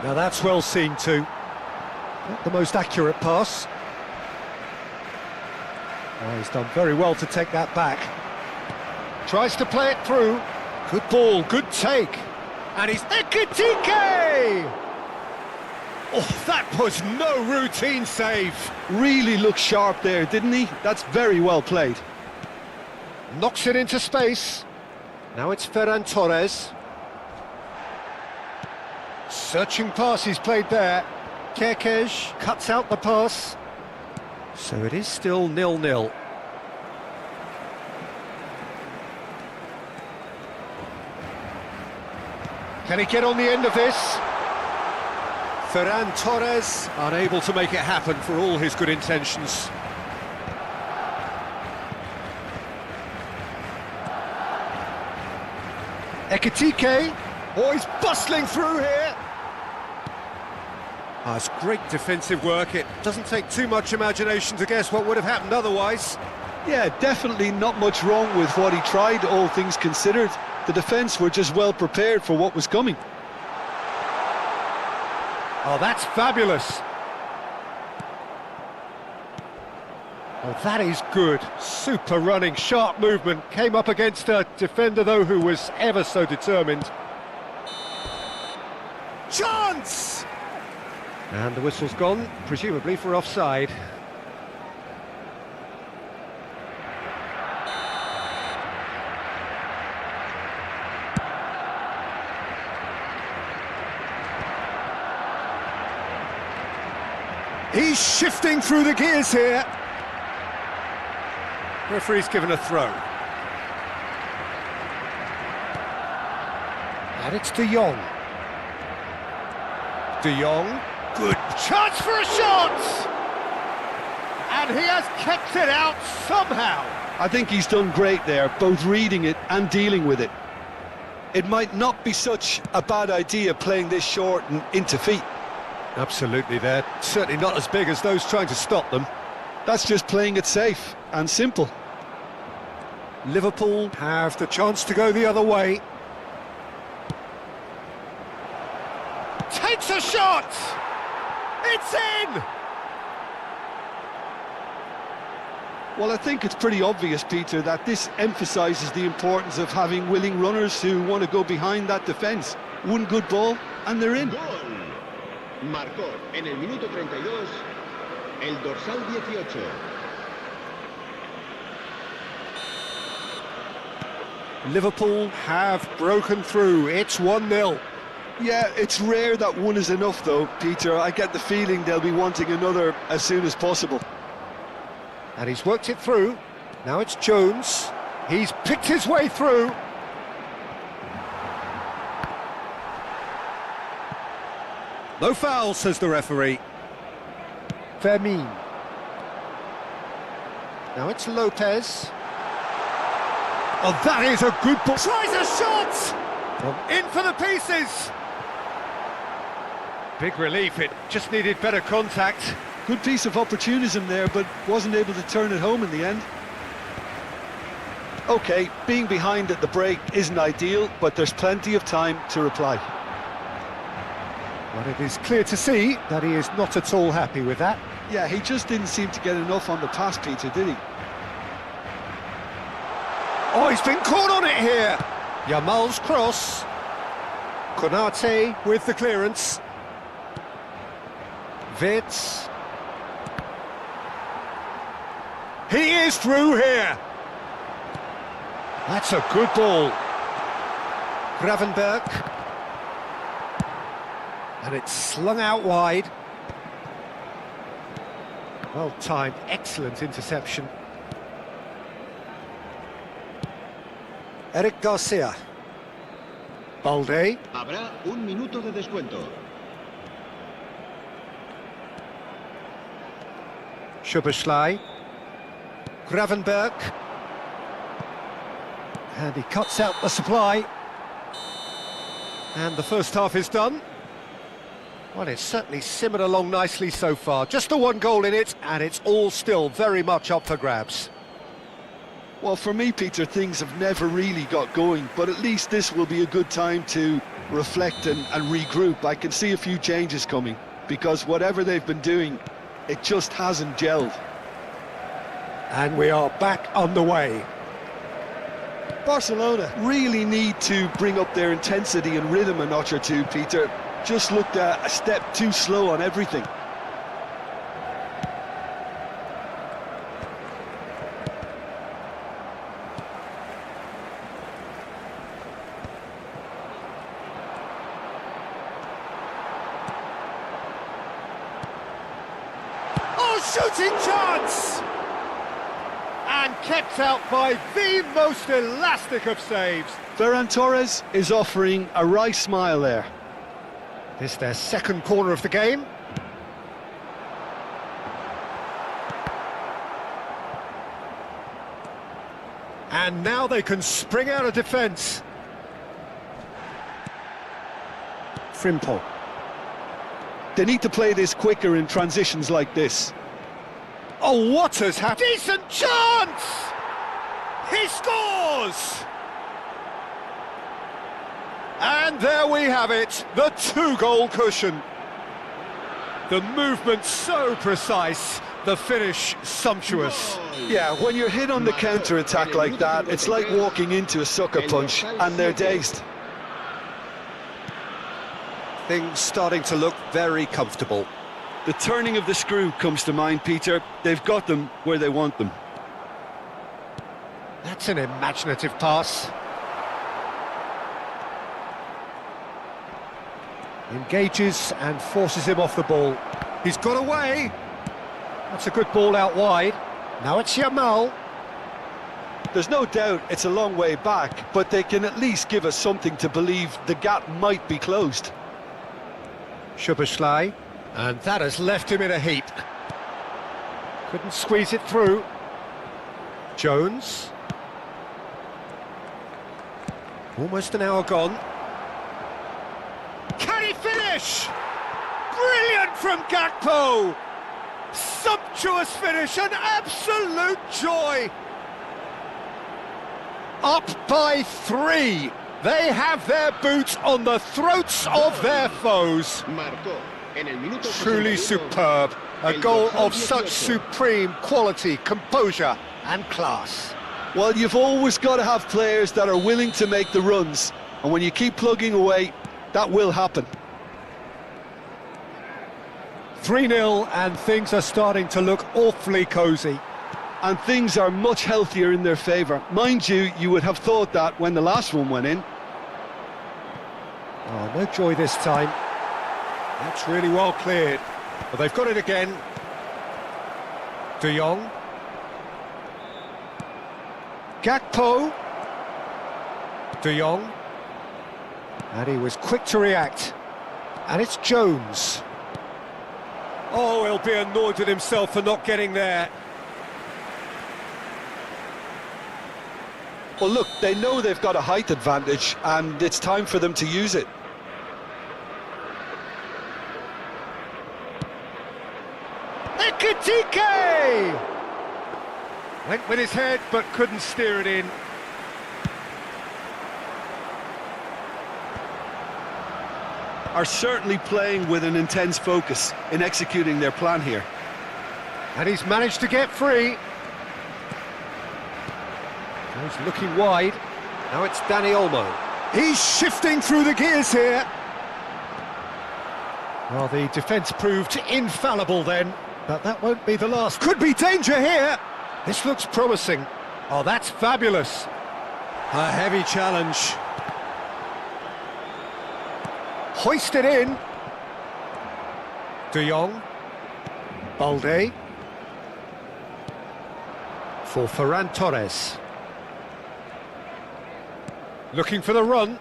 Now that's well seen too. Not the most accurate pass. Oh, he's done very well to take that back. Tries to play it through. Good ball, good take. And he's Ekitike! Oh, that was no routine save. Really looked sharp there, didn't he? That's very well played. Knocks it into space. Now it's Ferran Torres. Searching pass he's played there. Kerkez cuts out the pass. So it is still 0-0. Can he get on the end of this? Ferran Torres unable to make it happen for all his good intentions. Ekitike, oh, he's bustling through here. Oh, it's great defensive work. It doesn't take too much imagination to guess what would have happened otherwise. Yeah, definitely not much wrong with what he tried, all things considered. The defence were just well prepared for what was coming. Oh, that's fabulous. Oh, that is good. Super running, sharp movement. Came up against a defender, though, who was ever so determined. Chance! And the whistle's gone, presumably for offside. He's shifting through the gears here. Referee's given a throw. And it's De Jong. De Jong. Good chance for a shot! And he has kept it out somehow. I think he's done great there, both reading it and dealing with it. It might not be such a bad idea playing this short and into feet. Absolutely, they're certainly not as big as those trying to stop them. That's just playing it safe and simple. Liverpool have the chance to go the other way. Takes a shot! It's in! Well, I think it's pretty obvious, Peter, that this emphasises the importance of having willing runners who want to go behind that defence. One good ball, and they're in. Gol. Marcó en el minuto 32 el dorsal 18. Liverpool have broken through. It's 1-0. Yeah, it's rare that one is enough, though, Peter. I get the feeling they'll be wanting another as soon as possible. And he's worked it through. Now it's Jones. He's picked his way through. No foul, says the referee. Fermin. Now it's Lopez. Oh, that is a good ball. Tries a shot! Well, in for the pieces! Big relief, it just needed better contact. Good piece of opportunism there, but wasn't able to turn it home in the end. OK, being behind at the break isn't ideal, but there's plenty of time to reply. But it is clear to see that he is not at all happy with that. Yeah, he just didn't seem to get enough on the pass, Peter, did he? Oh, he's been caught on it here! Yamal's cross. Konate with the clearance. Vitz. He is through here! That's a good ball. Gravenberg. And it's slung out wide. Well timed, excellent interception. Eric Garcia. Balde. Habrá un minuto de descuento. Schuberschlei. Gravenberg. And he cuts out the supply. And the first half is done. Well, it's certainly simmered along nicely so far. Just the one goal in it, and it's all still very much up for grabs. Well, for me, Peter, things have never really got going, but at least this will be a good time to reflect and regroup. I can see a few changes coming, because whatever they've been doing, it just hasn't gelled. And we are back underway. Barcelona really need to bring up their intensity and rhythm a notch or two, Peter. Just looked a step too slow on everything. Oh, shooting chance! And kept out by the most elastic of saves. Ferran Torres is offering a wry smile there. This their second corner of the game. And now they can spring out of defence. Frimpong. They need to play this quicker in transitions like this. Oh, what has happened? Decent chance! He scores! And there we have it, the two-goal cushion. The movement so precise, the finish sumptuous. Yeah, when you're hit on the counter-attack like that, it's like walking into a sucker punch and they're dazed. Things starting to look very comfortable. The turning of the screw comes to mind, Peter. They've got them where they want them. That's an imaginative pass. Engages and forces him off the ball. He's got away. That's a good ball out wide. Now it's Yamal. There's no doubt it's a long way back, but they can at least give us something to believe the gap might be closed. Szoboszlai, and that has left him in a heap. Couldn't squeeze it through. Jones. Almost an hour gone. Can he finish? Brilliant from Gakpo! Sumptuous finish, an absolute joy! Up by 3. They have their boots on the throats of their foes. Truly superb. A goal of such supreme quality, composure and class. Well, you've always got to have players that are willing to make the runs. And when you keep plugging away, that will happen. 3-0 and things are starting to look awfully cosy. And things are much healthier in their favour. Mind you, you would have thought that when the last one went in. Oh, no joy this time. That's really well cleared. But they've got it again. De Jong. Gakpo. De Jong. And he was quick to react. And it's Jones. Oh, he'll be annoyed with himself for not getting there. Well, look, they know they've got a height advantage, and it's time for them to use it. Ekitike! Went with his head, but couldn't steer it in. Are certainly playing with an intense focus in executing their plan here. And he's managed to get free. He's looking wide. Now it's Dani Olmo. He's shifting through the gears here. Well, the defence proved infallible then, but that won't be the last. Could be danger here. This looks promising. Oh, that's fabulous. A heavy challenge. Hoisted in. De Jong. Balde. For Ferran Torres. Looking for the run.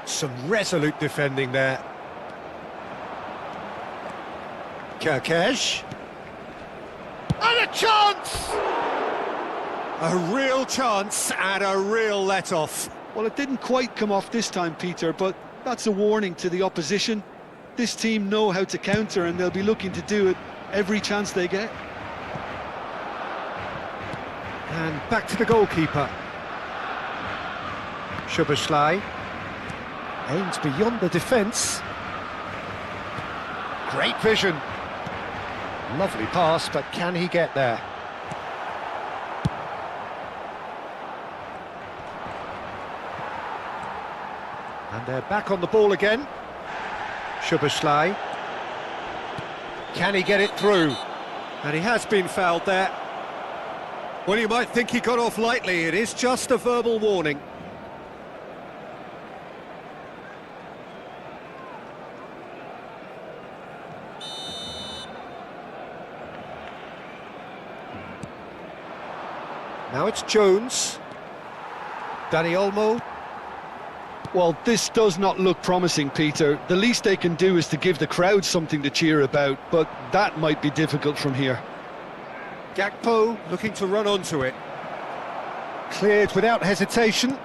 Some resolute defending there. Kerkesh. And a chance! A real chance and a real let-off. Well, it didn't quite come off this time, Peter, but that's a warning to the opposition. This team know how to counter, and they'll be looking to do it every chance they get. And back to the goalkeeper. Szoboszlai aims beyond the defence. Great vision. Lovely pass, but can he get there? And they're back on the ball again. Szoboszlai. Can he get it through? And he has been fouled there. Well, you might think he got off lightly. It is just a verbal warning. Now it's Jones. Dani Olmo. Well, this does not look promising, Peter. The least they can do is to give the crowd something to cheer about, but that might be difficult from here. Gakpo looking to run onto it. Cleared without hesitation.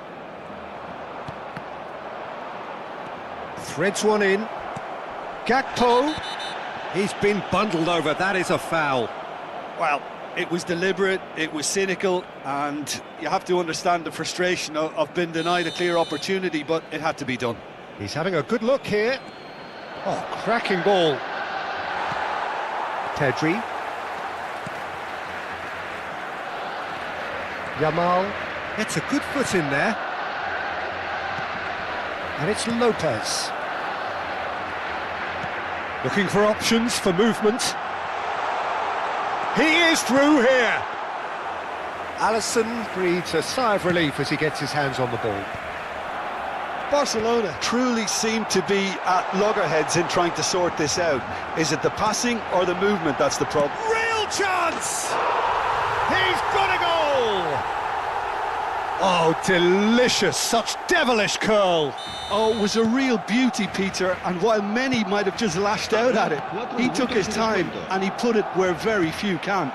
Threads one in. Gakpo. He's been bundled over. That is a foul. Well, it was deliberate, it was cynical, and you have to understand the frustration of being denied a clear opportunity, but it had to be done. He's having a good look here. Oh, cracking ball. Pedri. Yamal gets a good foot in there. And it's Lopez. Looking for options for movement. He is through here. Alisson breathes a sigh of relief as he gets his hands on the ball. Barcelona truly seem to be at loggerheads in trying to sort this out. Is it the passing or the movement that's the problem? Real chance! He's got a goal! Oh, delicious, such devilish curl. Oh, it was a real beauty, Peter, and while many might have just lashed out at it, he took his time and he put it where very few can.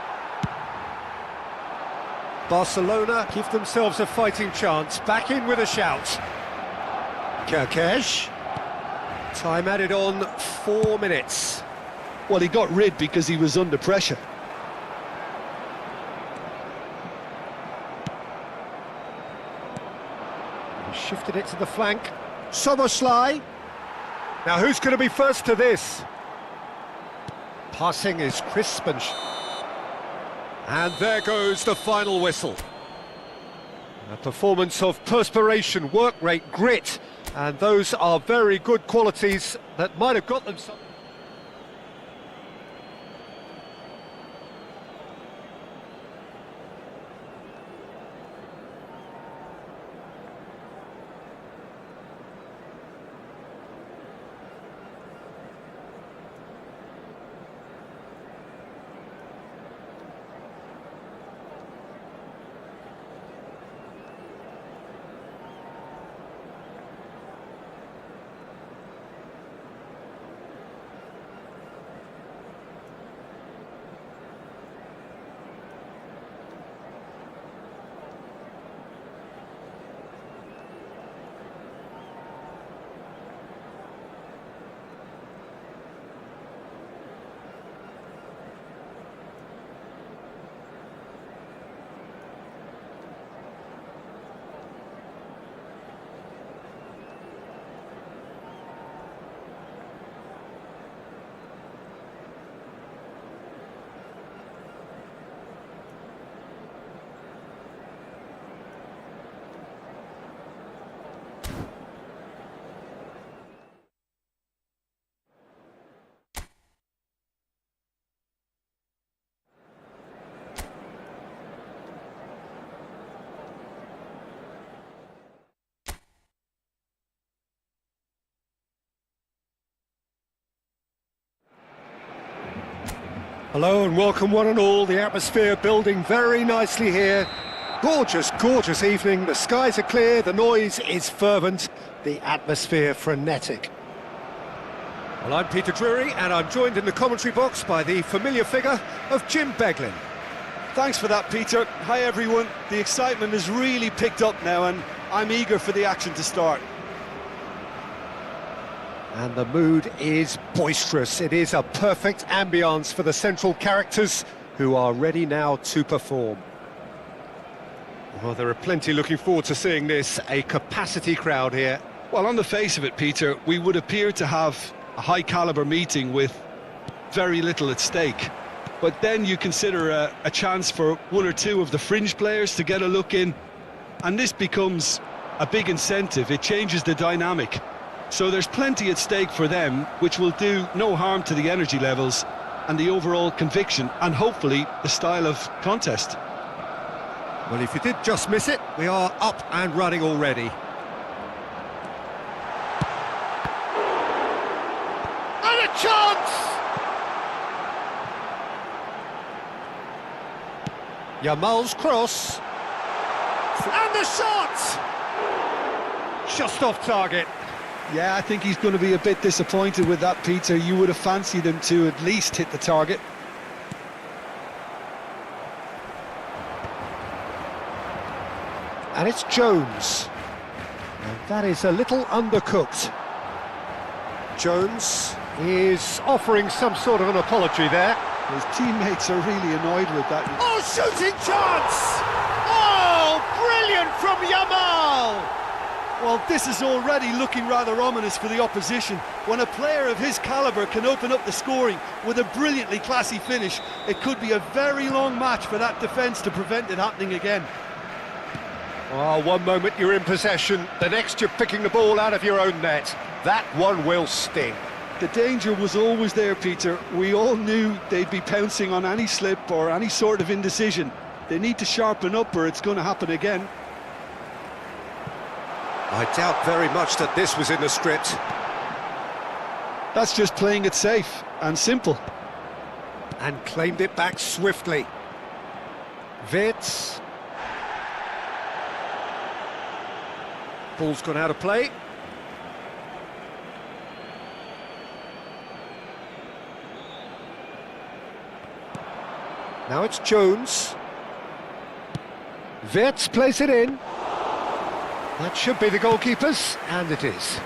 Barcelona give themselves a fighting chance, back in with a shout. Kerkesh. Time added on, 4 minutes. Well, he got rid because he was under pressure. Shifted it to the flank. Soboslai. Now who's going to be first to this? Passing is crisp and there goes the final whistle. A performance of perspiration, work rate, grit, and those are very good qualities that might have got them some. Hello and welcome one and all, the atmosphere building very nicely here. Gorgeous, gorgeous evening, the skies are clear, the noise is fervent, the atmosphere frenetic. Well, I'm Peter Drury and I'm joined in the commentary box by the familiar figure of Jim Beglin. Thanks for that, Peter. Hi everyone, the excitement has really picked up now and I'm eager for the action to start. And the mood is boisterous. It is a perfect ambience for the central characters who are ready now to perform. Well, there are plenty looking forward to seeing this, a capacity crowd here. Well, on the face of it, Peter, we would appear to have a high-caliber meeting with very little at stake. But then you consider a chance for one or two of the fringe players to get a look in, and this becomes a big incentive. It changes the dynamic. So there's plenty at stake for them, which will do no harm to the energy levels and the overall conviction and hopefully the style of contest. Well, if you did just miss it, we are up and running already. And a chance! Yamal's cross. And the shot! Just off target. Yeah, I think he's going to be a bit disappointed with that, Peter. You would have fancied him to at least hit the target. And it's Jones. And that is a little undercooked. Jones is offering some sort of an apology there. His teammates are really annoyed with that. Oh, shooting chance! Oh, brilliant from Yamal! Well, this is already looking rather ominous for the opposition. When a player of his calibre can open up the scoring with a brilliantly classy finish, it could be a very long match for that defence to prevent it happening again. Oh, one moment you're in possession, the next you're picking the ball out of your own net. That one will sting. The danger was always there, Peter. We all knew they'd be pouncing on any slip or any sort of indecision. They need to sharpen up or it's going to happen again. I doubt very much that this was in the script. That's just playing it safe and simple. And claimed it back swiftly. Wirtz. Ball's gone out of play. Now it's Jones. Wirtz plays it in. That should be the goalkeeper's, and it is.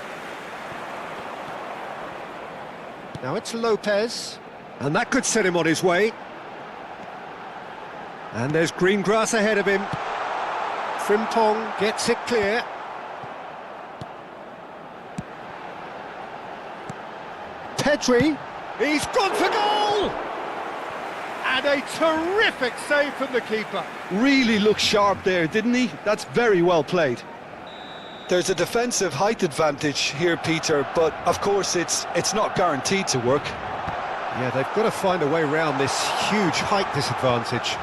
Now it's Lopez, and that could set him on his way. And there's green grass ahead of him. Frimpong gets it clear. Pedri, he's gone for goal! And a terrific save from the keeper. Really looked sharp there, didn't he? That's very well played. There's a defensive height advantage here, Peter, but of course it's not guaranteed to work. Yeah, they've got to find a way around this huge height disadvantage.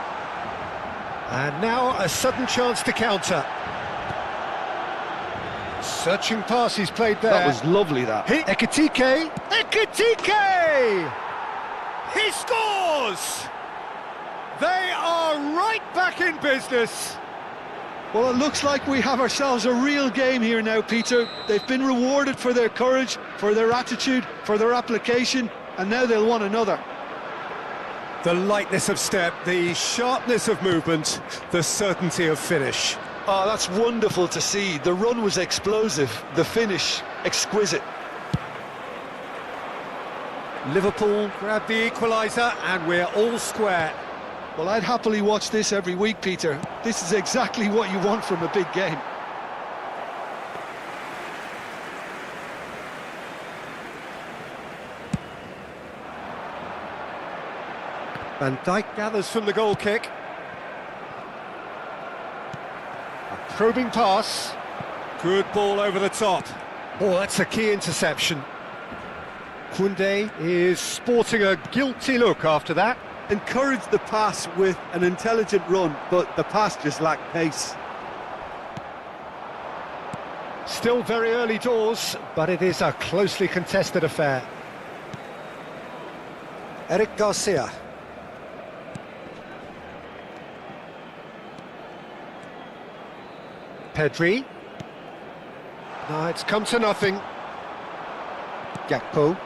And now a sudden chance to counter. Searching pass he's played there. That was lovely, that. Ekitike! Ekitike! He scores! They are right back in business. Well, it looks like we have ourselves a real game here now, Peter. They've been rewarded for their courage, for their attitude, for their application, and now they'll want another. The lightness of step, the sharpness of movement, the certainty of finish. Oh, that's wonderful to see. The run was explosive, the finish exquisite. Liverpool grab the equaliser and we're all square. Well, I'd happily watch this every week, Peter. This is exactly what you want from a big game. Van Dijk gathers from the goal kick. A probing pass. Good ball over the top. Oh, that's a key interception. Koundé is sporting a guilty look after that. Encouraged the pass with an intelligent run, but the pass just lacked pace. Still very early doors, but it is a closely contested affair. Eric Garcia. Pedri. No, it's come to nothing. Gakpo.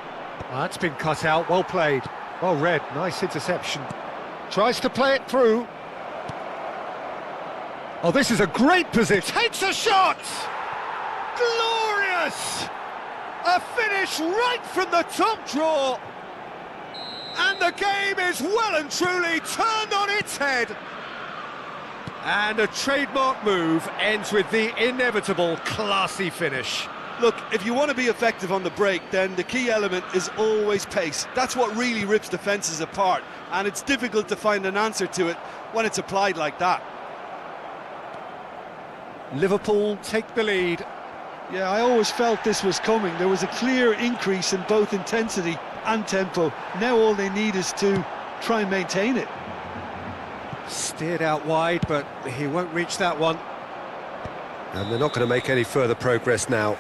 That's been cut out, well played. Well read, nice interception. Tries to play it through. Oh, this is a great position. Takes a shot! Glorious! A finish right from the top draw. And the game is well and truly turned on its head. And a trademark move ends with the inevitable classy finish. Look, if you want to be effective on the break, then the key element is always pace. That's what really rips defences apart, and it's difficult to find an answer to it when it's applied like that. Liverpool take the lead. Yeah, I always felt this was coming. There was a clear increase in both intensity and tempo. Now all they need is to try and maintain it. Steered out wide, but he won't reach that one. And they're not going to make any further progress now.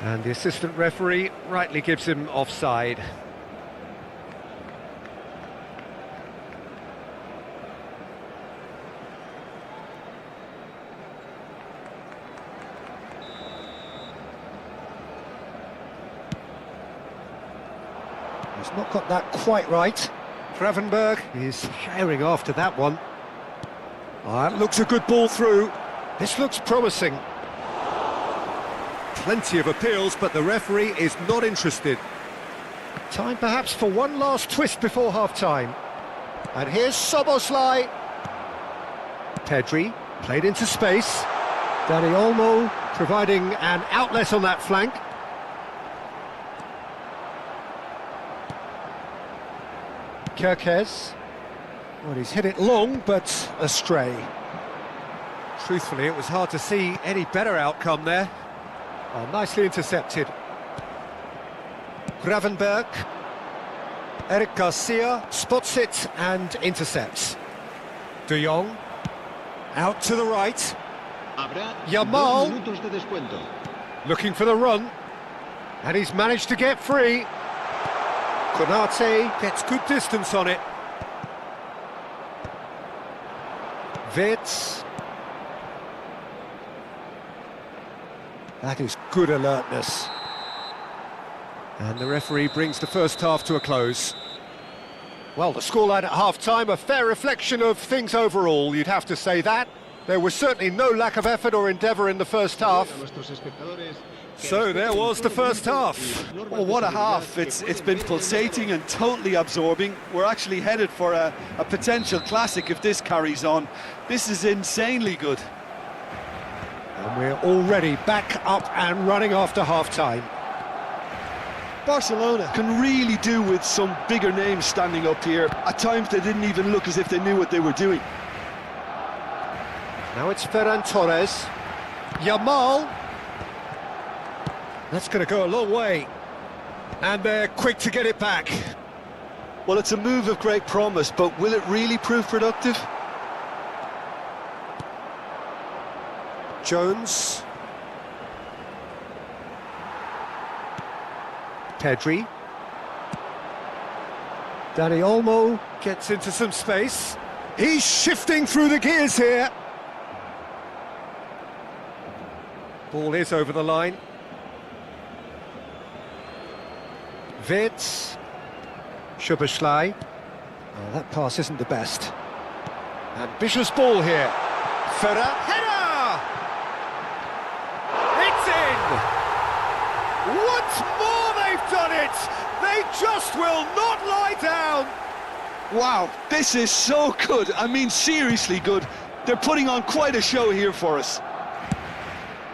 And the assistant referee rightly gives him offside. He's not got that quite right. Gravenberg is herring after that one. That looks a good ball through. This looks promising. Plenty of appeals, but the referee is not interested. Time perhaps for one last twist before half-time. And here's Soboslai. Pedri, played into space. Dani Olmo providing an outlet on that flank. Kirkes. Well, he's hit it long, but astray. Truthfully, it was hard to see any better outcome there. Oh, nicely intercepted. Gravenberg. Eric Garcia spots it and intercepts. De Jong. Out to the right. Yamal. Looking for the run. And he's managed to get free. Konate gets good distance on it. Wits. That is good alertness. And the referee brings the first half to a close. Well, the scoreline at half-time, a fair reflection of things overall, you'd have to say that. There was certainly no lack of effort or endeavour in the first half. So there was the first half. Well, what a half. It's been pulsating and totally absorbing. We're actually headed for a potential classic if this carries on. This is insanely good. And we're already back up and running after half-time. Barcelona can really do with some bigger names standing up here. At times they didn't even look as if they knew what they were doing. Now it's Ferran Torres. Yamal. That's going to go a long way. And they're quick to get it back. Well, it's a move of great promise, but will it really prove productive? Jones. Pedri. Dani Olmo gets into some space. He's shifting through the gears here. Ball is over the line. Wits. Szoboszlai. Oh, that pass isn't the best. Ambitious ball here. Ferrer. Header! It's in! Once more they've done it! They just will not lie down! Wow, this is so good. I mean, seriously good. They're putting on quite a show here for us.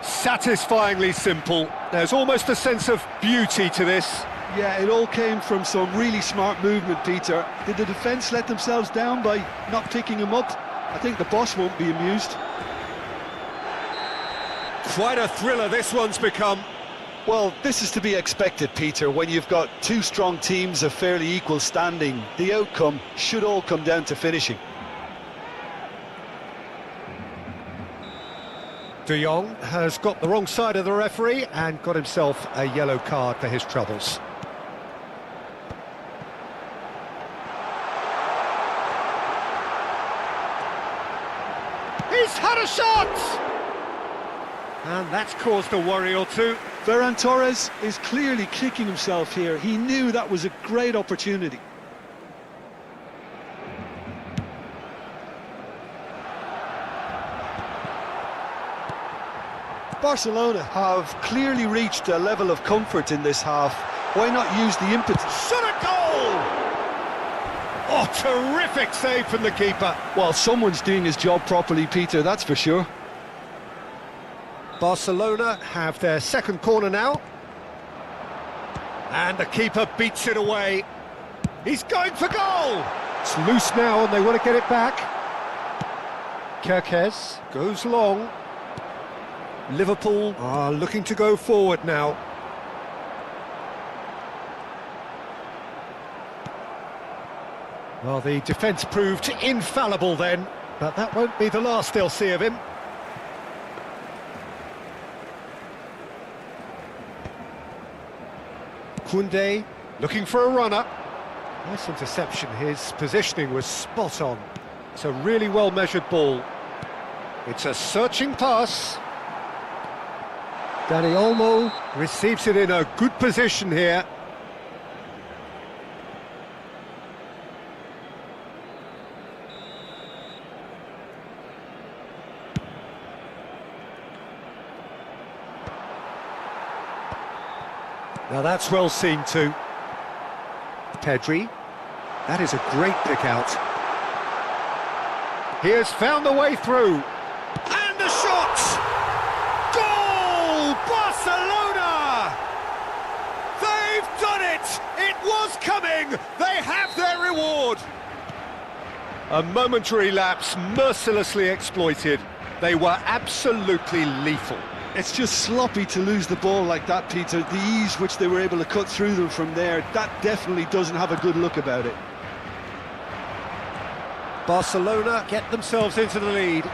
Satisfyingly simple. There's almost a sense of beauty to this. Yeah, it all came from some really smart movement, Peter. Did the defence let themselves down by not picking him up? I think the boss won't be amused. Quite a thriller this one's become. Well, this is to be expected, Peter. When you've got two strong teams of fairly equal standing, the outcome should all come down to finishing. De Jong has got the wrong side of the referee and got himself a yellow card for his troubles. He's had a shot! And that's caused a worry or two. Ferran Torres is clearly kicking himself here. He knew that was a great opportunity. Barcelona have clearly reached a level of comfort in this half. Why not use the impetus? Shot a goal! Oh, terrific save from the keeper. Well, someone's doing his job properly, Peter, that's for sure. Barcelona have their second corner now. And the keeper beats it away. He's going for goal! It's loose now and they want to get it back. Kirkes goes long. Liverpool are looking to go forward now. Well, the defence proved infallible then, but that won't be the last they'll see of him. Koundé looking for a runner. Nice interception, his positioning was spot on. It's a really well-measured ball. It's a searching pass. Dani Olmo receives it in a good position here. Now that's well seen too. Pedri. That is a great pick out. He has found the way through. And the shot! Goal! Barcelona! They've done it! It was coming! They have their reward! A momentary lapse mercilessly exploited. They were absolutely lethal. It's just sloppy to lose the ball like that, Peter. The ease which they were able to cut through them from there, that definitely doesn't have a good look about it. Barcelona get themselves into the lead.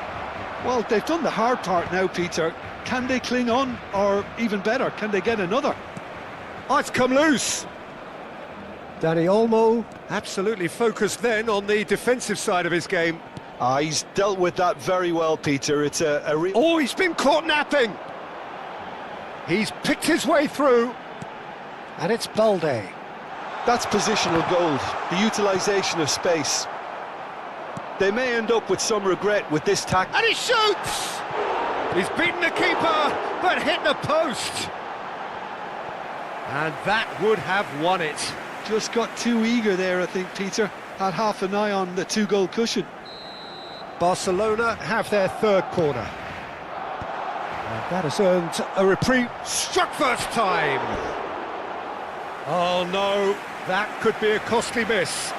Well, they've done the hard part now, Peter. Can they cling on? Or even better, can they get another? Oh, it's come loose. Dani Olmo absolutely focused then on the defensive side of his game. He's dealt with that very well, Peter. It's a real... Oh, he's been caught napping. He's picked his way through. And it's Balde. That's positional gold, the utilisation of space. They may end up with some regret with this tackle. And he shoots! He's beaten the keeper, but hit the post. And that would have won it. Just got too eager there, I think, Peter. Had half an eye on the two-goal cushion. Barcelona have their third corner. And that has earned a reprieve. Struck first time! Oh no, that could be a costly miss.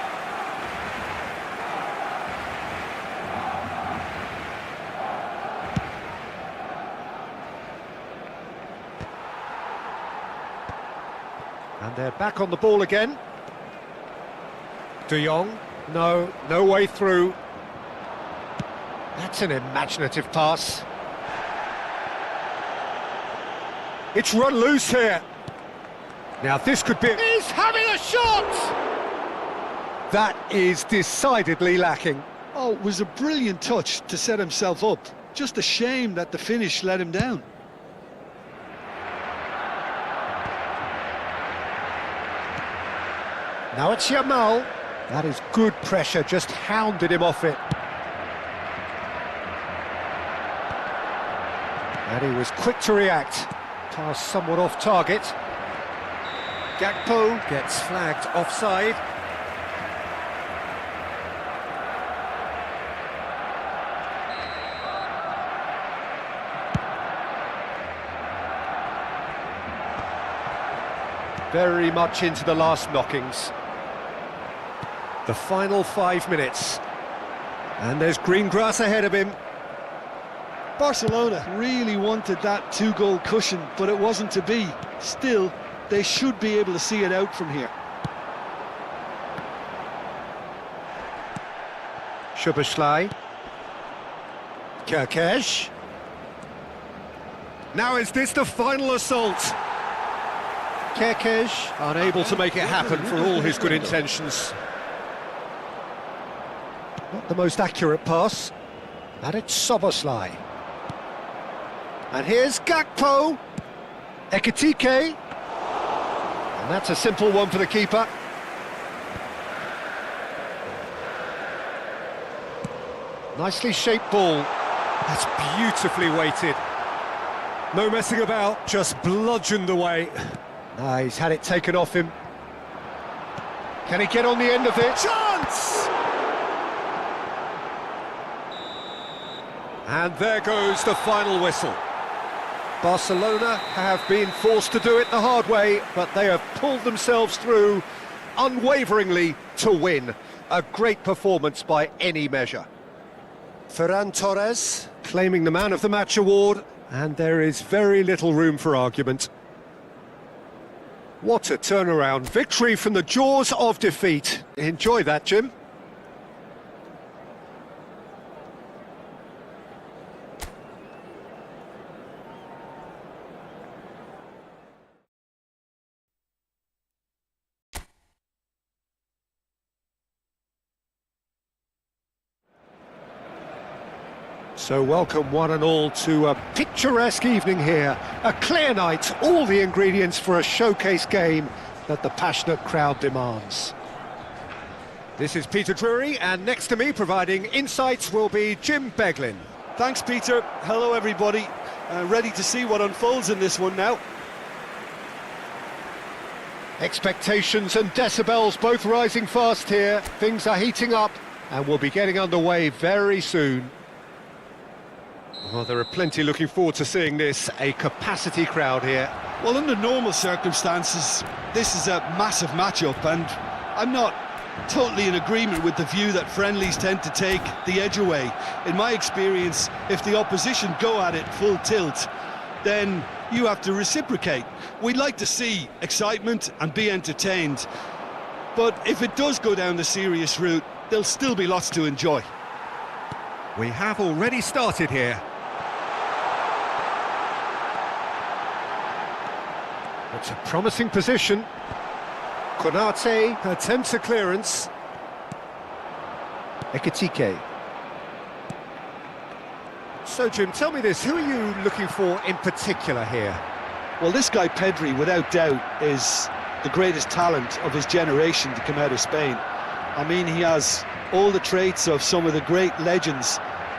And they're back on the ball again. De Jong, no way through. That's an imaginative pass. It's run loose here. Now this could be... He's having a shot! That is decidedly lacking. Oh, it was a brilliant touch to set himself up. Just a shame that the finish let him down. Now it's Yamal. That is good pressure, just hounded him off it. And he was quick to react. Pass somewhat off target. Gakpo gets flagged offside. Very much into the last knockings. The final 5 minutes. And there's green grass ahead of him. Barcelona really wanted that two-goal cushion, but it wasn't to be. Still, they should be able to see it out from here. Szoboszlai. Kerkez. Now is this the final assault? Kerkez unable to make it happen for all his good intentions. Not the most accurate pass. And it's Szoboszlai. And here's Gakpo. Ekitike. And that's a simple one for the keeper. Nicely shaped ball. That's beautifully weighted. No messing about, just bludgeoned away. He's had it taken off him. Can he get on the end of it? Chance! And there goes the final whistle. Barcelona have been forced to do it the hard way, but they have pulled themselves through unwaveringly to win. A great performance by any measure. Ferran Torres claiming the Man of the Match award, and there is very little room for argument. What a turnaround. Victory from the jaws of defeat. Enjoy that, Jim. So welcome one and all to a picturesque evening here. A clear night, all the ingredients for a showcase game that the passionate crowd demands. This is Peter Drury, and next to me providing insights will be Jim Beglin. Thanks, Peter. Hello, everybody. Ready to see what unfolds in this one now. Expectations and decibels both rising fast here. Things are heating up and we'll be getting underway very soon. Well, there are plenty looking forward to seeing this. A capacity crowd here. Well, under normal circumstances, this is a massive matchup, and I'm not totally in agreement with the view that friendlies tend to take the edge away. In my experience, if the opposition go at it full tilt, then you have to reciprocate. We'd like to see excitement and be entertained, but if it does go down the serious route, there'll still be lots to enjoy. We have already started here. It's a promising position. Konate attempts a clearance. Ekitike. So, Jim, tell me this, who are you looking for in particular here? Well, this guy Pedri, without doubt, is the greatest talent of his generation to come out of Spain. I mean, he has all the traits of some of the great legends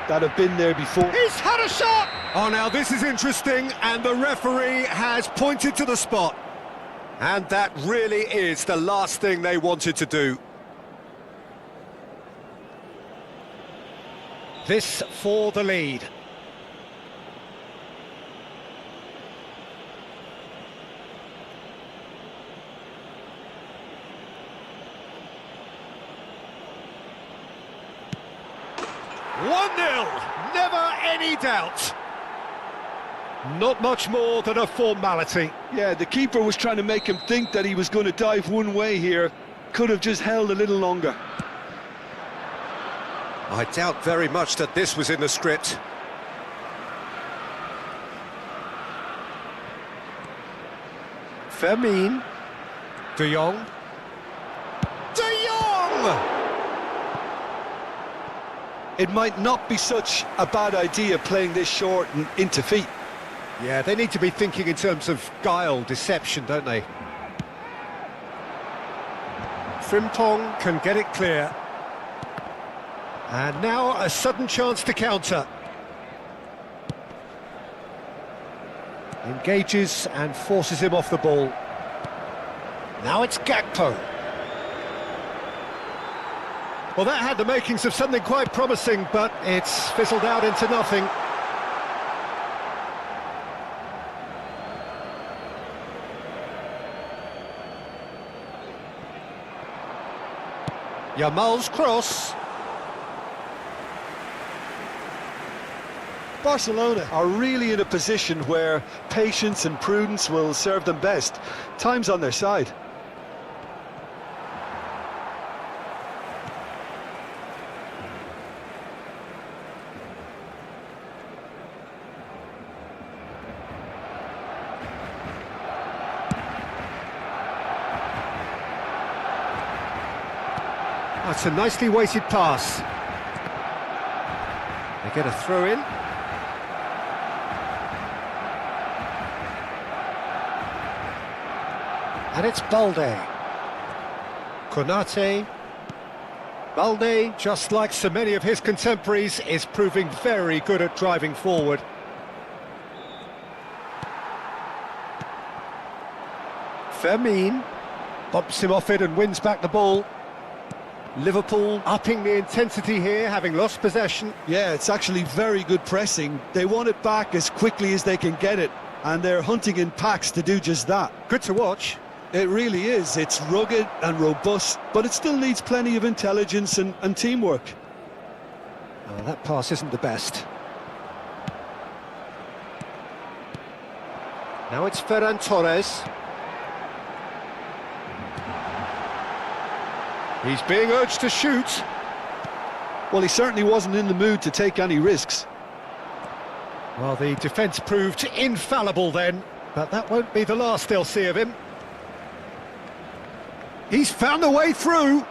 that have been there before. He's had a shot! Oh, now this is interesting, and the referee has pointed to the spot. And that really is the last thing they wanted to do. This for the lead. One 0, never any doubt. Not much more than a formality. Yeah, the keeper was trying to make him think that he was going to dive one way here. Could have just held a little longer. I doubt very much that this was in the script. Fermin. De Jong. De Jong! It might not be such a bad idea playing this short and into feet. Yeah, they need to be thinking in terms of guile, deception, don't they? Frimpong can get it clear. And now a sudden chance to counter. Engages and forces him off the ball. Now it's Gakpo. Well, that had the makings of something quite promising, but it's fizzled out into nothing. Yamal's cross. Barcelona are really in a position where patience and prudence will serve them best. Time's on their side. That's a nicely weighted pass. They get a throw in. And it's Balde. Konate. Balde, just like so many of his contemporaries, is proving very good at driving forward. Fermin bumps him off it and wins back the ball. Liverpool upping the intensity here, having lost possession. Yeah, it's actually very good pressing. They want it back as quickly as they can get it, and they're hunting in packs to do just that. Good to watch. It really is. It's rugged and robust, but it still needs plenty of intelligence and teamwork. Oh, that pass isn't the best. Now it's Ferran Torres. He's being urged to shoot. Well, he certainly wasn't in the mood to take any risks. Well, the defence proved infallible then, but that won't be the last they'll see of him. He's found a way through.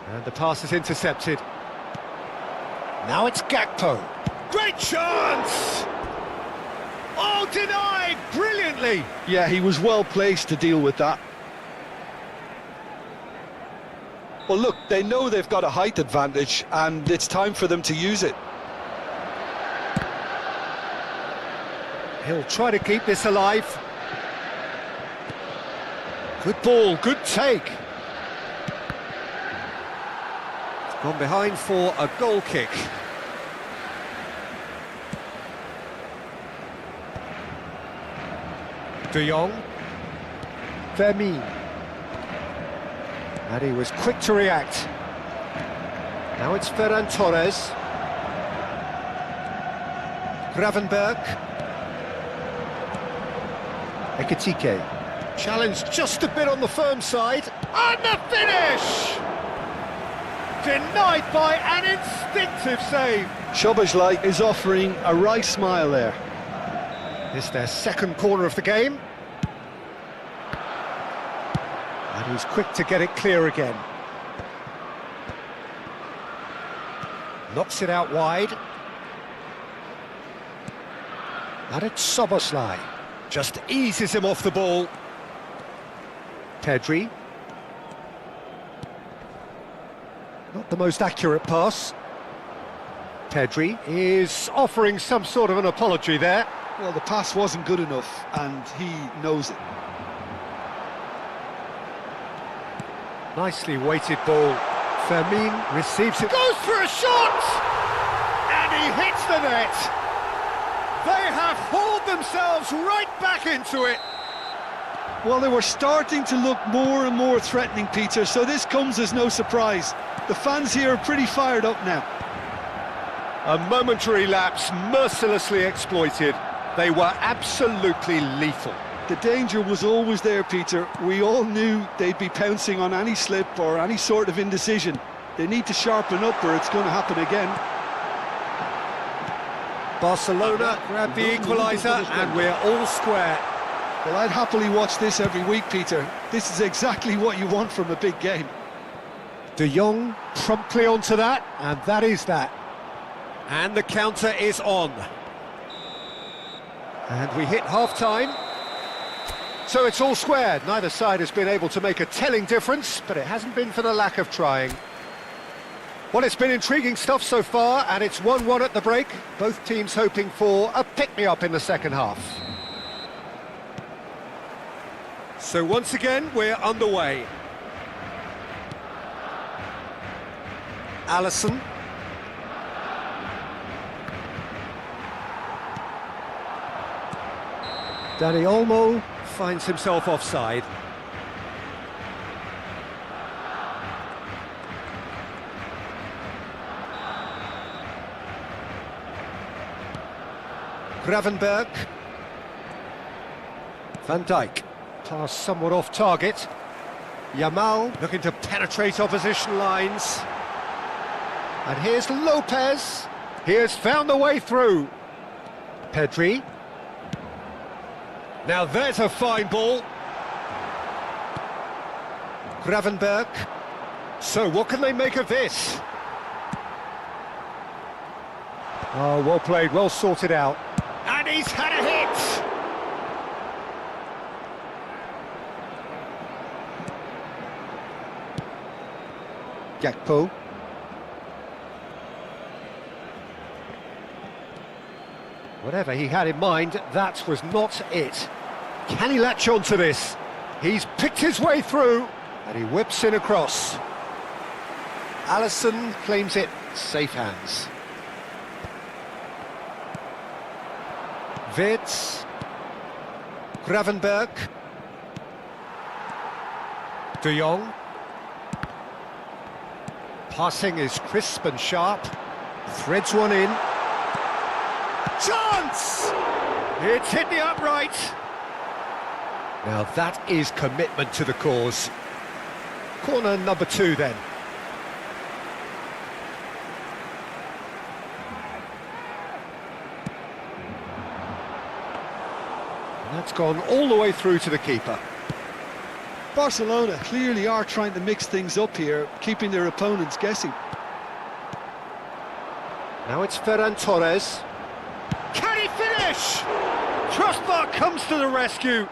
And the pass is intercepted. Now it's Gakpo. Great chance! Oh, denied brilliantly! Yeah, he was well placed to deal with that. Well, look, they know they've got a height advantage, and it's time for them to use it. He'll try to keep this alive. Good ball, good take. It's gone behind for a goal kick. De Jong. Vermeer. And he was quick to react. Now it's Ferran Torres. Gravenberg. Ekitike. Challenge just a bit on the firm side. And the finish! Denied by an instinctive save. Szoboszlai is offering a wry smile there. It's their second corner of the game. And he's quick to get it clear again. Knocks it out wide. And it's Szoboszlai. Just eases him off the ball. Pedri. Not the most accurate pass. Pedri is offering some sort of an apology there. Well, the pass wasn't good enough, and he knows it. Nicely weighted ball. Fermin receives it. Goes for a shot! And he hits the net. They have hauled themselves right back into it. Well, they were starting to look more and more threatening, Peter, so this comes as no surprise. The fans here are pretty fired up now. A momentary lapse mercilessly exploited. They were absolutely lethal. The danger was always there, Peter. We all knew they'd be pouncing on any slip or any sort of indecision. They need to sharpen up or it's going to happen again. Barcelona grab the equaliser and we're all square. Well, I'd happily watch this every week, Peter. This is exactly what you want from a big game. De Jong promptly onto that, and that is that. And the counter is on. And we hit half-time. So it's all square. Neither side has been able to make a telling difference, but it hasn't been for the lack of trying. Well, it's been intriguing stuff so far, and it's 1-1 at the break. Both teams hoping for a pick-me-up in the second half. So once again, we're underway. Alisson. Dani Olmo finds himself offside. Gravenberg. Van Dijk. Pass somewhat off target. Yamal looking to penetrate opposition lines. And here's Lopez. He has found a way through. Pedri. Now there's a fine ball. Gravenberg. So what can they make of this? Oh, well played, well sorted out. And he's had a hit! Gakpo. Whatever he had in mind, that was not it. Can he latch on to this? He's picked his way through, and he whips in across. Alisson claims it, safe hands. Wirtz. Gravenberg. De Jong. Passing is crisp and sharp. Threads one in. Chance! It's hit the upright. Now that is commitment to the cause. Corner number 2 then. And that's gone all the way through to the keeper. Barcelona clearly are trying to mix things up here, keeping their opponents guessing. Now it's Ferran Torres. Can he finish? Crossbar comes to the rescue.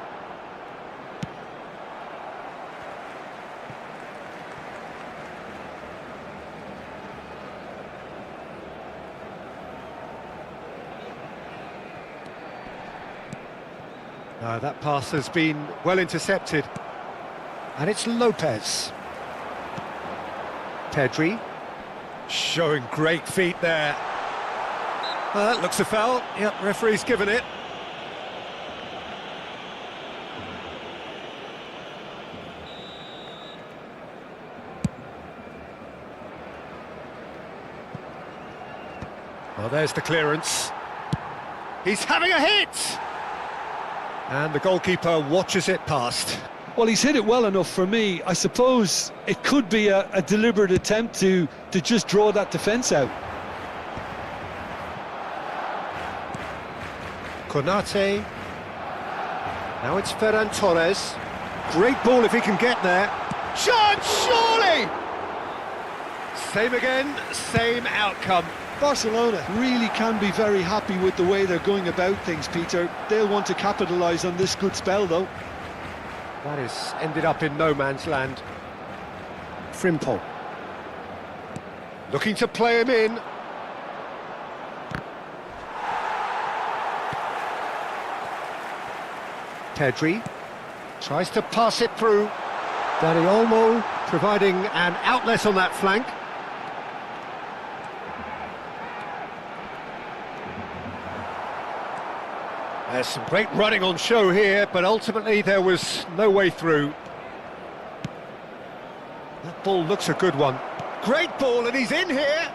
That pass has been well intercepted. And it's Lopez. Pedri. Showing great feet there. Well, that looks a foul. Yep, referee's given it. Well, there's the clearance. He's having a hit! And the goalkeeper watches it past. Well, he's hit it well enough for me. I suppose it could be a deliberate attempt to just draw that defence out. Konate. Now it's Ferran Torres. Great ball if he can get there. Chance, surely! Same again, same outcome. Barcelona really can be very happy with the way they're going about things, Peter. They'll want to capitalise on this good spell, though. That has ended up in no man's land. Frimpong. Looking to play him in. Pedri tries to pass it through. Dani Olmo providing an outlet on that flank. There's some great running on show here, but ultimately there was no way through. That ball looks a good one. Great ball, and he's in here!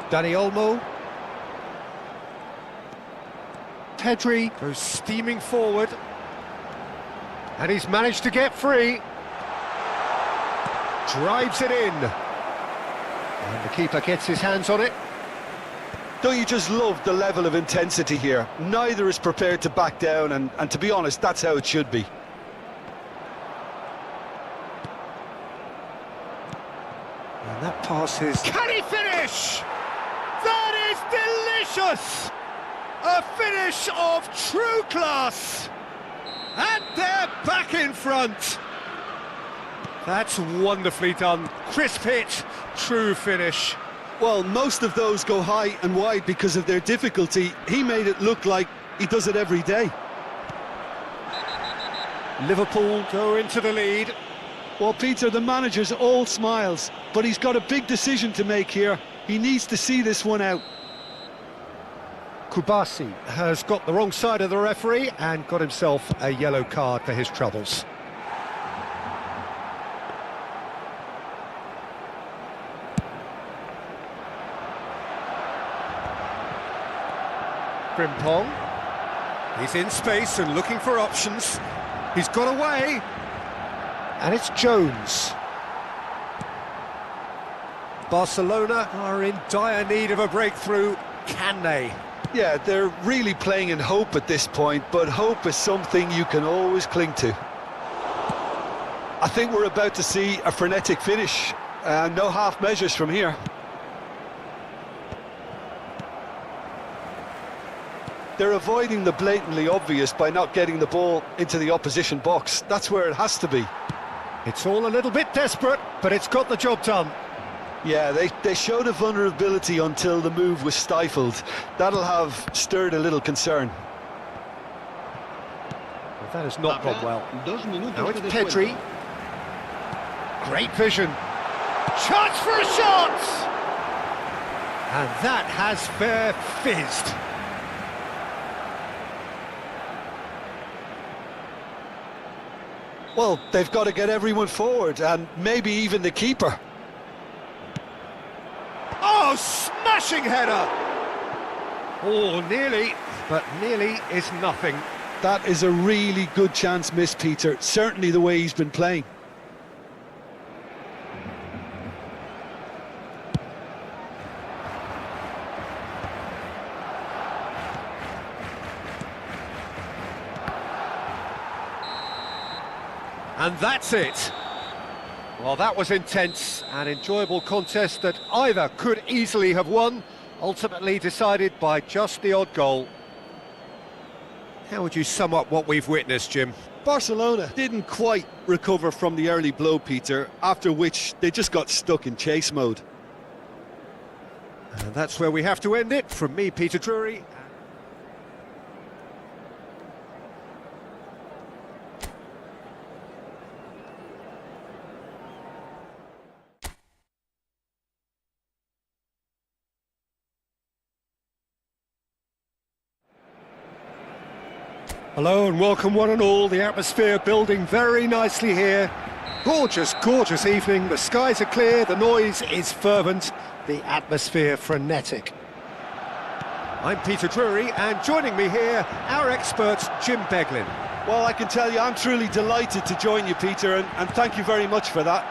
Dani Olmo. Pedri goes steaming forward. And he's managed to get free. Drives it in. And the keeper gets his hands on it. Don't you just love the level of intensity here? Neither is prepared to back down, and to be honest, that's how it should be. And that pass is... Can he finish? That is delicious! A finish of true class! And they're back in front! That's wonderfully done. Crisp hit, true finish. Well, most of those go high and wide because of their difficulty. He made it look like he does it every day. Liverpool go into the lead. Well, Peter, the manager's all smiles, but he's got a big decision to make here. He needs to see this one out. Kubasi has got the wrong side of the referee and got himself a yellow card for his troubles. Frimpong. He's in space and looking for options. He's got away. And it's Jones. Barcelona are in dire need of a breakthrough. Can they? Yeah, they're really playing in hope at this point, but hope is something you can always cling to. I think we're about to see a frenetic finish. No half measures from here. They're avoiding the blatantly obvious by not getting the ball into the opposition box. That's where it has to be. It's all a little bit desperate, but it's got the job done. Yeah, they showed a vulnerability until the move was stifled. That'll have stirred a little concern. Well, that has not gone well. Now it's Pedri. Great vision. Chance for a shot! And that has fair fizzed. Well, they've got to get everyone forward, and maybe even the keeper. Oh, smashing header! Oh, nearly, but nearly is nothing. That is a really good chance missed, Peter. Certainly the way he's been playing. And that's it. Well, that was intense, an enjoyable contest that either could easily have won, ultimately decided by just the odd goal. How would you sum up what we've witnessed, Jim? Barcelona didn't quite recover from the early blow, Peter, after which they just got stuck in chase mode. And that's where we have to end it. From me, Peter Drury. Hello and welcome one and all. The atmosphere building very nicely here. Gorgeous, gorgeous evening. The skies are clear, the noise is fervent, the atmosphere frenetic. I'm Peter Drury, and joining me here, our expert Jim Beglin. Well, I can tell you, I'm truly delighted to join you, Peter, and thank you very much for that.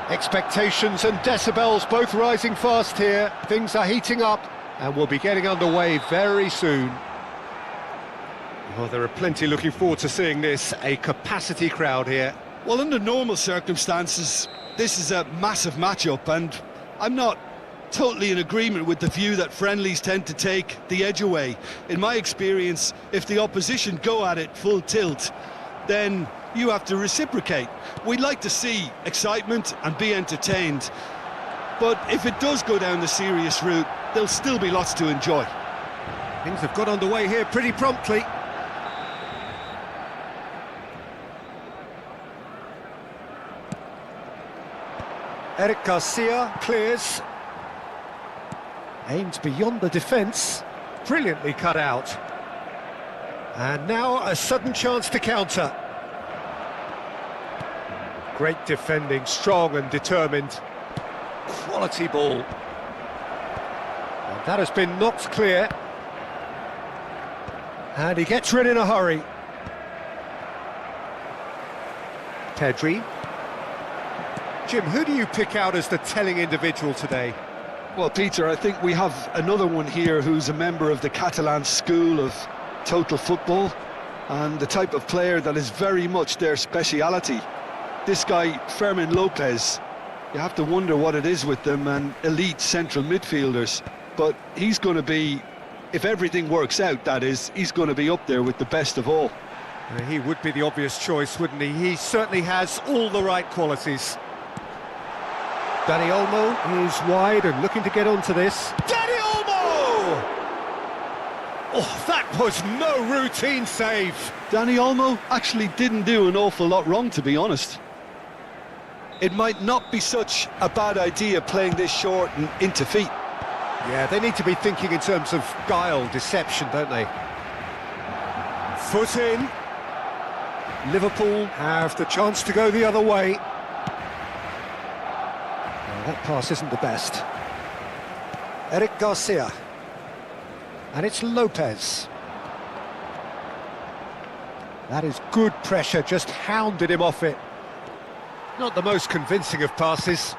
Expectations and decibels both rising fast here. Things are heating up, and we'll be getting underway very soon. Well, there are plenty looking forward to seeing this, a capacity crowd here. Well, under normal circumstances, this is a massive matchup, and I'm not totally in agreement with the view that friendlies tend to take the edge away. In my experience, if the opposition go at it full tilt, then you have to reciprocate. We'd like to see excitement and be entertained, but if it does go down the serious route, there'll still be lots to enjoy. Things have got underway here pretty promptly. Eric Garcia clears. Aimed beyond the defence. Brilliantly cut out. And now a sudden chance to counter. Great defending, strong and determined. Quality ball. And that has been knocked clear. And he gets rid in a hurry. Pedri. Jim, who do you pick out as the telling individual today? Well, Peter, I think we have another one here who's a member of the Catalan school of total football, and the type of player that is very much their speciality. This guy, Fermin Lopez, you have to wonder what it is with them and elite central midfielders, but he's going to be, if everything works out, that is, he's going to be up there with the best of all. He would be the obvious choice, wouldn't he? He certainly has all the right qualities. Dani Olmo is wide and looking to get onto this. Dani Olmo! Oh, that was no routine save. Dani Olmo actually didn't do an awful lot wrong, to be honest. It might not be such a bad idea playing this short and into feet. Yeah, they need to be thinking in terms of guile, deception, don't they? Foot in. Liverpool have the chance to go the other way. That pass isn't the best. Eric Garcia. And it's Lopez. That is good pressure, just hounded him off it. Not the most convincing of passes.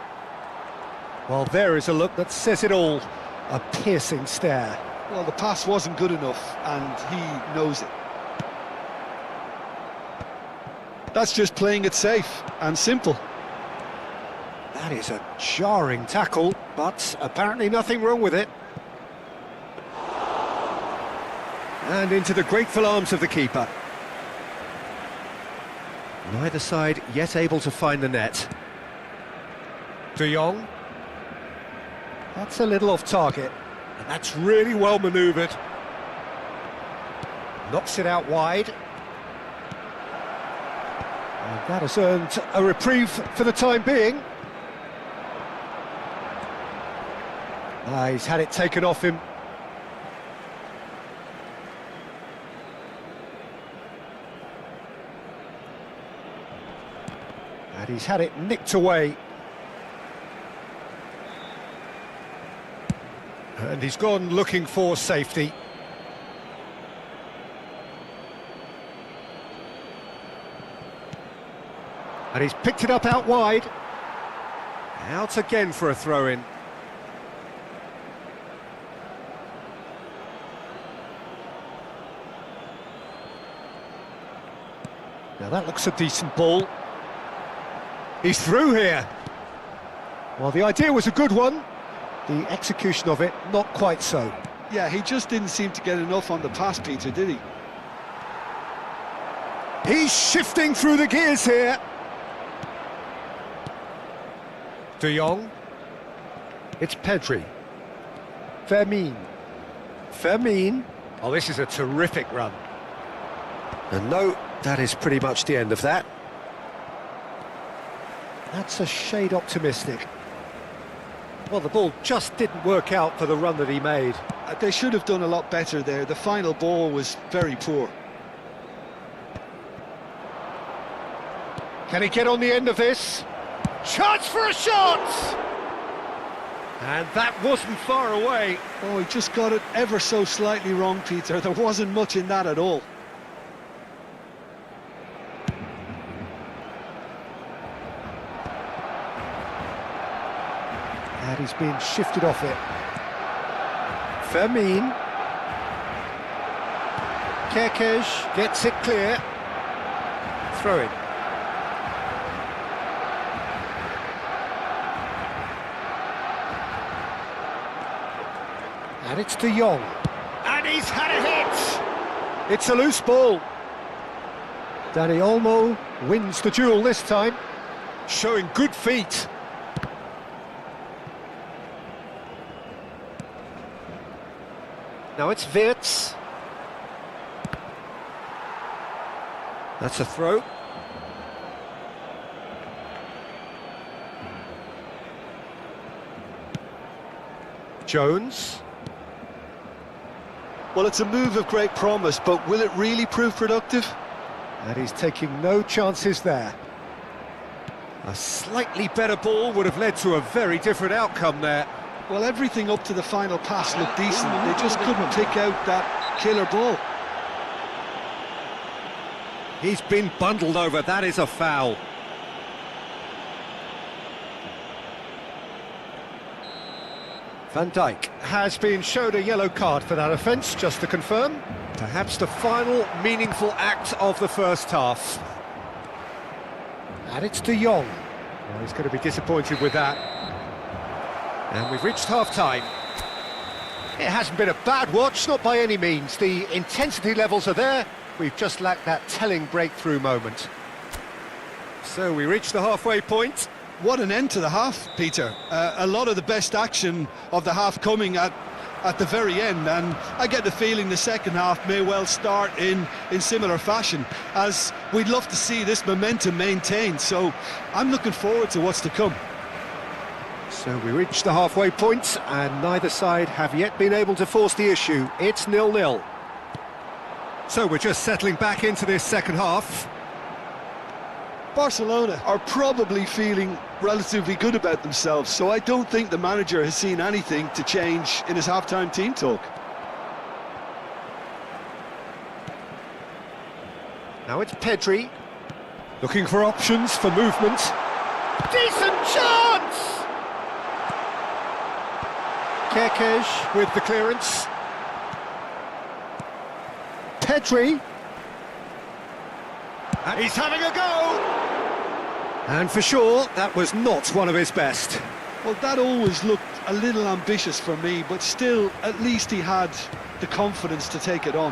Well, there is a look that says it all. A piercing stare. Well, the pass wasn't good enough, and he knows it. That's just playing it safe and simple. That is a jarring tackle, but apparently nothing wrong with it. And into the grateful arms of the keeper. Neither side yet able to find the net. De Jong. That's a little off target, and that's really well manoeuvred. Knocks it out wide. And that has earned a reprieve for the time being. He's had it taken off him. And he's had it nicked away. And he's gone looking for safety. And he's picked it up out wide. Out again for a throw-in. Now that looks a decent ball. He's through here. Well, the idea was a good one. The execution of it, not quite so. Yeah, he just didn't seem to get enough on the pass, Peter, did he? He's shifting through the gears here. De Jong. It's Pedri. Fermin. Oh, this is a terrific run. And no, that is pretty much the end of that. That's a shade optimistic. Well, the ball just didn't work out for the run that he made. They should have done a lot better there. The final ball was very poor. Can he get on the end of this? Chance for a shot! And that wasn't far away. Oh, he just got it ever so slightly wrong, Peter. There wasn't much in that at all. And he's being shifted off it. Fermin. Kerkez gets it clear. Throw it. And it's De Jong. And he's had a hit! It's a loose ball. Dani Olmo wins the duel this time, showing good feet. Now it's Wirtz. That's a throw. Jones. Well, it's a move of great promise, but will it really prove productive? And he's taking no chances there. A slightly better ball would have led to a very different outcome there. Well, everything up to the final pass looked decent. They just couldn't pick out that killer ball. He's been bundled over. That is a foul. Van Dijk has been showed a yellow card for that offence, just to confirm. Perhaps the final meaningful act of the first half. And it's De Jong. Well, he's going to be disappointed with that. And we've reached half-time. It hasn't been a bad watch, not by any means. The intensity levels are there. We've just lacked that telling breakthrough moment. So we reach the halfway point. What an end to the half, Peter. A lot of the best action of the half coming at the very end, and I get the feeling the second half may well start in similar fashion, as we'd love to see this momentum maintained. So I'm looking forward to what's to come. So we reach the halfway point, and neither side have yet been able to force the issue. It's 0-0. So we're just settling back into this second half. Barcelona are probably feeling relatively good about themselves, so I don't think the manager has seen anything to change in his half-time team talk. Now it's Pedri, looking for options for movement. Decent chance! Kerkez with the clearance. Pedri. And he's having a go! And for sure, that was not one of his best. Well, that always looked a little ambitious for me, but still, at least he had the confidence to take it on.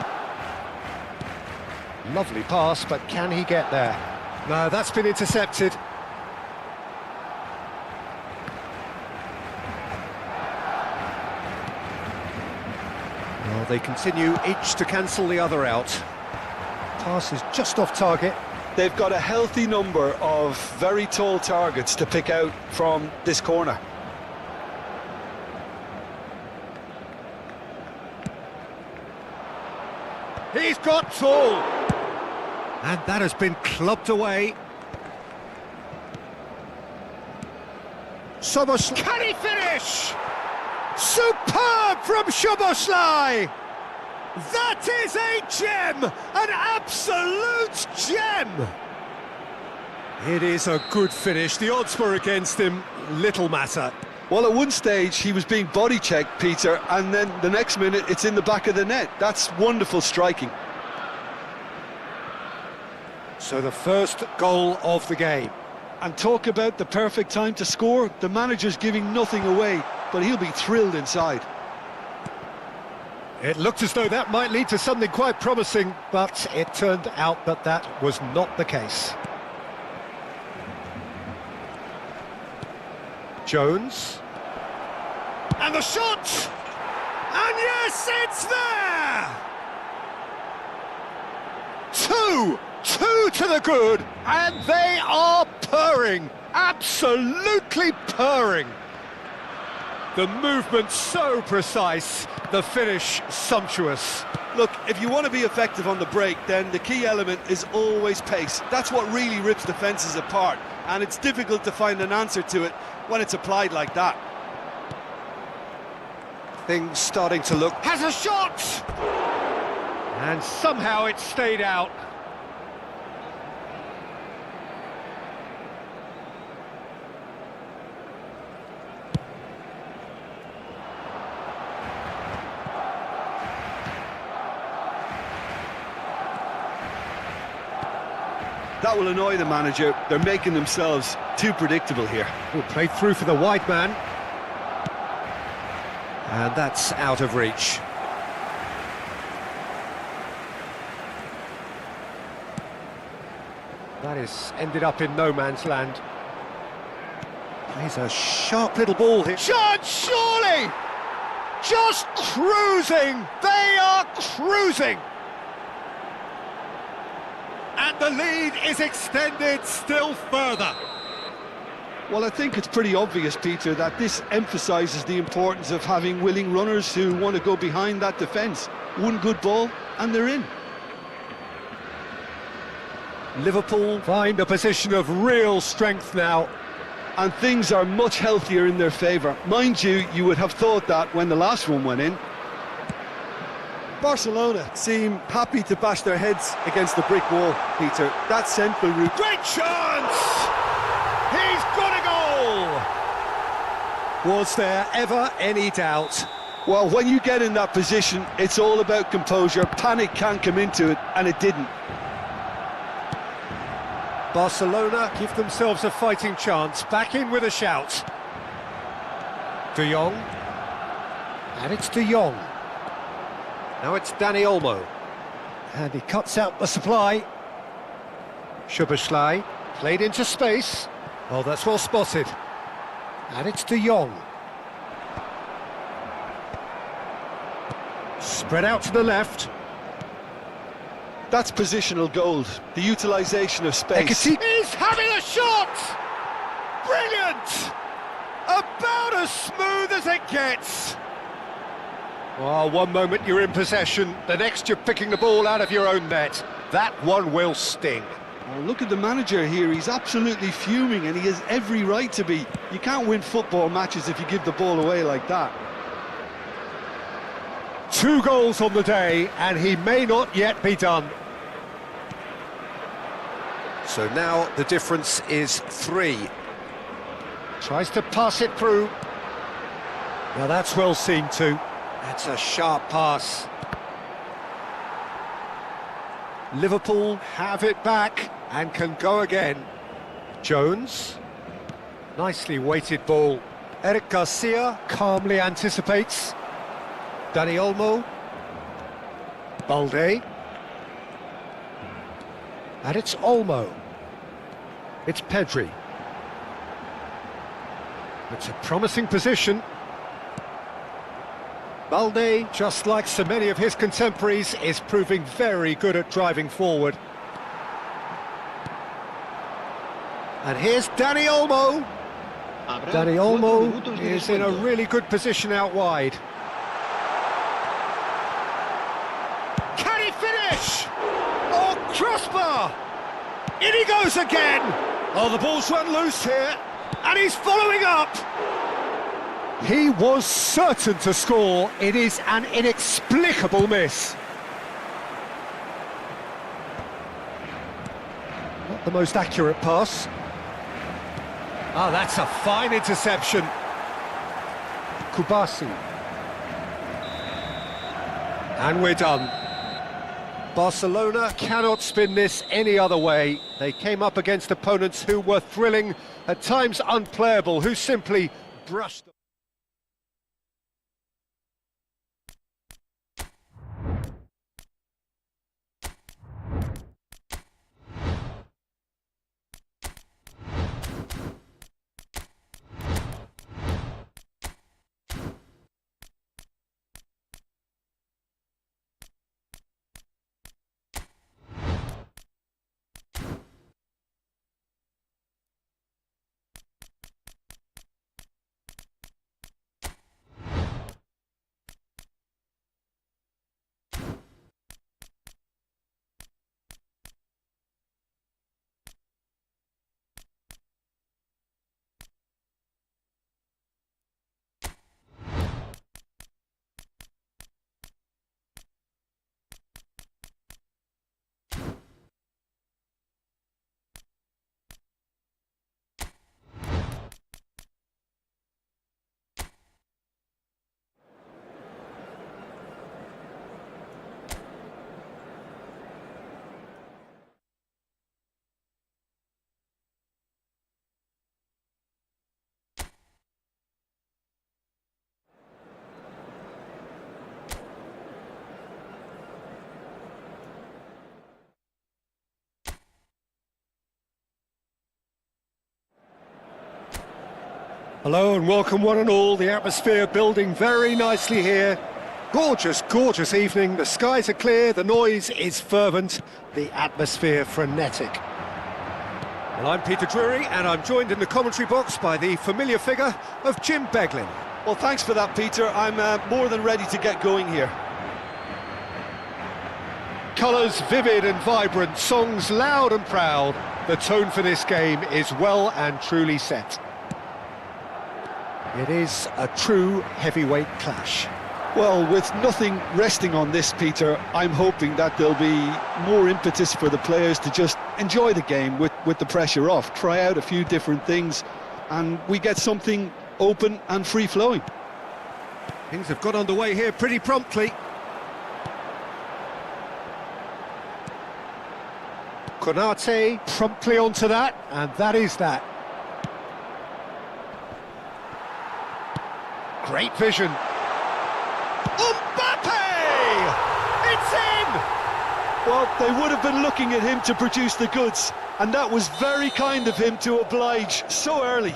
Lovely pass, but can he get there? No, that's been intercepted. Well, they continue each to cancel the other out. Pass is just off target. They've got a healthy number of very tall targets to pick out from this corner. He's got tall! And that has been clubbed away. Szoboszlai. Can he finish? Superb from Szoboszlai! That is a gem! An absolute gem! It is a good finish. The odds were against him. Little matter. Well, at one stage he was being body checked, Peter, and then the next minute it's in the back of the net. That's wonderful striking. So the first goal of the game. And talk about the perfect time to score. The manager's giving nothing away, but he'll be thrilled inside. It looked as though that might lead to something quite promising, but it turned out that that was not the case. Jones. And the shot! And yes, it's there! Two to the good, and they are purring, absolutely purring. The movement so precise, the finish sumptuous. Look, if you want to be effective on the break, then the key element is always pace. That's what really rips defences apart, and it's difficult to find an answer to it when it's applied like that. Things starting to look... Has a shot! And somehow it stayed out. That will annoy the manager. They're making themselves too predictable here. Played through for the wide man. And that's out of reach. That is ended up in no man's land. Plays a sharp little ball here. Chance, surely! Just cruising! They are cruising! And the lead is extended still further. Well, I think it's pretty obvious, Peter, that this emphasises the importance of having willing runners who want to go behind that defence. One good ball, and they're in. Liverpool find a position of real strength now. And things are much healthier in their favour. Mind you, you would have thought that when the last one went in. Barcelona seem happy to bash their heads against the brick wall, Peter. That central route. Great chance! He's got a goal! Was there ever any doubt? Well, when you get in that position, it's all about composure. Panic can't come into it, and it didn't. Barcelona give themselves a fighting chance. Back in with a shout. De Jong. And it's De Jong. Now it's Dani Olmo. And he cuts out the supply. Szoboszlai played into space. Oh, that's well spotted. And it's De Jong. Spread out to the left. That's positional gold, the utilisation of space. He's having a shot! Brilliant! About as smooth as it gets. Oh, one moment you're in possession, the next you're picking the ball out of your own net. That one will sting. Oh, look at the manager here, he's absolutely fuming and he has every right to be. You can't win football matches if you give the ball away like that. 2 goals on the day and he may not yet be done. So now the difference is 3. Tries to pass it through. Now that's well seen too. That's a sharp pass. Liverpool have it back and can go again. Jones. Nicely weighted ball. Eric Garcia calmly anticipates. Dani Olmo. Balde. And it's Olmo. It's Pedri. It's a promising position. Balde, just like so many of his contemporaries, is proving very good at driving forward. And here's Dani Olmo. Dani Olmo is in a really good position out wide. Can he finish? Oh, crossbar! In he goes again! Oh, the ball's run loose here, and he's following up! He was certain to score. It is an inexplicable miss. Not the most accurate pass. Ah, that's a fine interception. Kubasi. And we're done. Barcelona cannot spin this any other way. They came up against opponents who were thrilling, at times unplayable, who simply brushed them. Hello and welcome one and all. The atmosphere building very nicely here. Gorgeous, gorgeous evening. The skies are clear, the noise is fervent, the atmosphere frenetic. Well, I'm Peter Drury and I'm joined in the commentary box by the familiar figure of Jim Beglin. Well, thanks for that, Peter. I'm more than ready to get going here. Colours vivid and vibrant, songs loud and proud. The tone for this game is well and truly set. It is a true heavyweight clash. Well, with nothing resting on this, Peter, I'm hoping that there'll be more impetus for the players to just enjoy the game with the pressure off, try out a few different things, and we get something open and free-flowing. Things have got underway here pretty promptly. Konate promptly onto that, and that is that. Great vision. Mbappe! It's in! Well, they would have been looking at him to produce the goods, and that was very kind of him to oblige so early.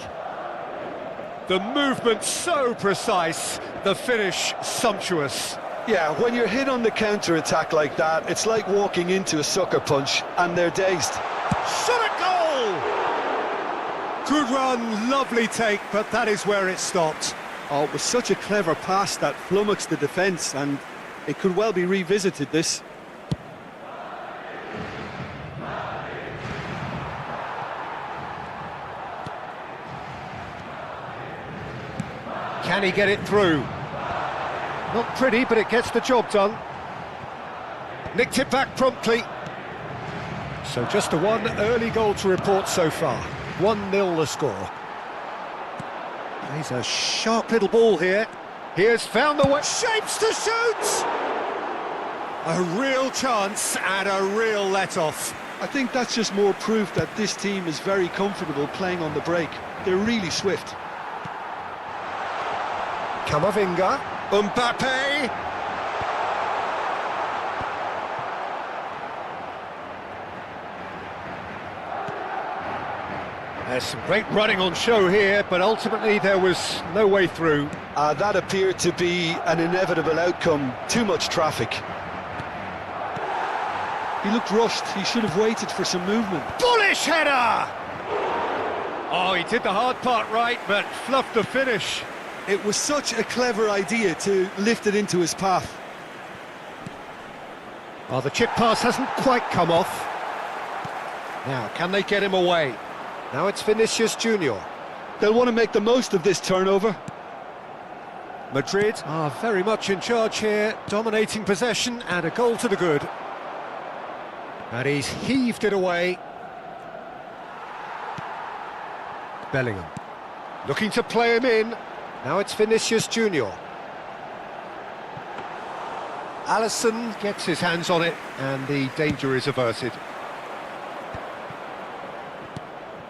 The movement so precise, the finish sumptuous. Yeah, when you're hit on the counter-attack like that, it's like walking into a sucker punch, and they're dazed. Shot at goal! Good run, lovely take, but that is where it stopped. Oh, it was such a clever pass that flummoxed the defence, and it could well be revisited, this. Can he get it through? Not pretty, but it gets the job done. Nicked it back promptly. So just a one early goal to report so far. 1-0 the score. He's a sharp little ball here. He has found the way. Shapes to shoot! A real chance and a real let-off. I think that's just more proof that this team is very comfortable playing on the break. They're really swift. Camavinga. Mbappe. There's some great running on show here, but ultimately there was no way through. That appeared to be an inevitable outcome. Too much traffic. He looked rushed. He should have waited for some movement. Bullish header! Oh, he did the hard part right, but fluffed the finish. It was such a clever idea to lift it into his path. Oh, the chip pass hasn't quite come off. Now, can they get him away? Now it's Vinicius Junior. They'll want to make the most of this turnover. Madrid are very much in charge here, dominating possession and a goal to the good. And he's heaved it away. Bellingham looking to play him in. Now it's Vinicius Junior. Alisson gets his hands on it and the danger is averted.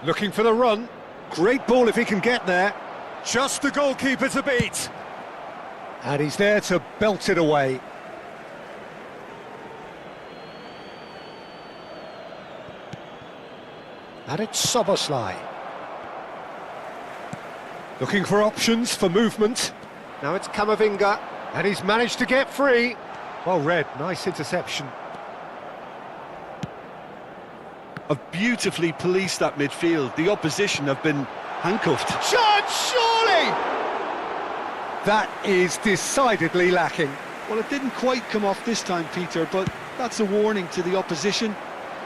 Looking for the run. Great ball if he can get there. Just the goalkeeper to beat. And he's there to belt it away. And it's Szoboszlai. Looking for options for movement. Now it's Camavinga. And he's managed to get free. Well read, nice interception. Have beautifully policed that midfield. The opposition have been handcuffed. Shot, surely! That is decidedly lacking. Well, it didn't quite come off this time, Peter, but that's a warning to the opposition.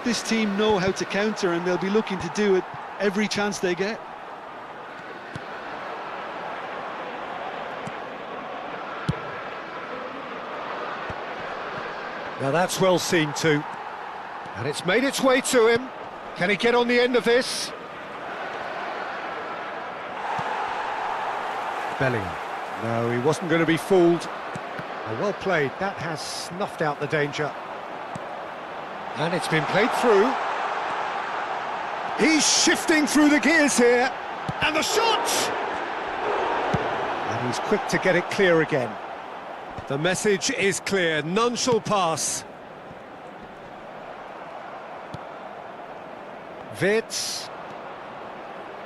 This team know how to counter and they'll be looking to do it every chance they get. Now that's well seen too. And it's made its way to him. Can he get on the end of this? Bellingham. No, he wasn't going to be fooled. Oh, well played. That has snuffed out the danger. And it's been played through. He's shifting through the gears here. And the shot! And he's quick to get it clear again. The message is clear. None shall pass. Wits.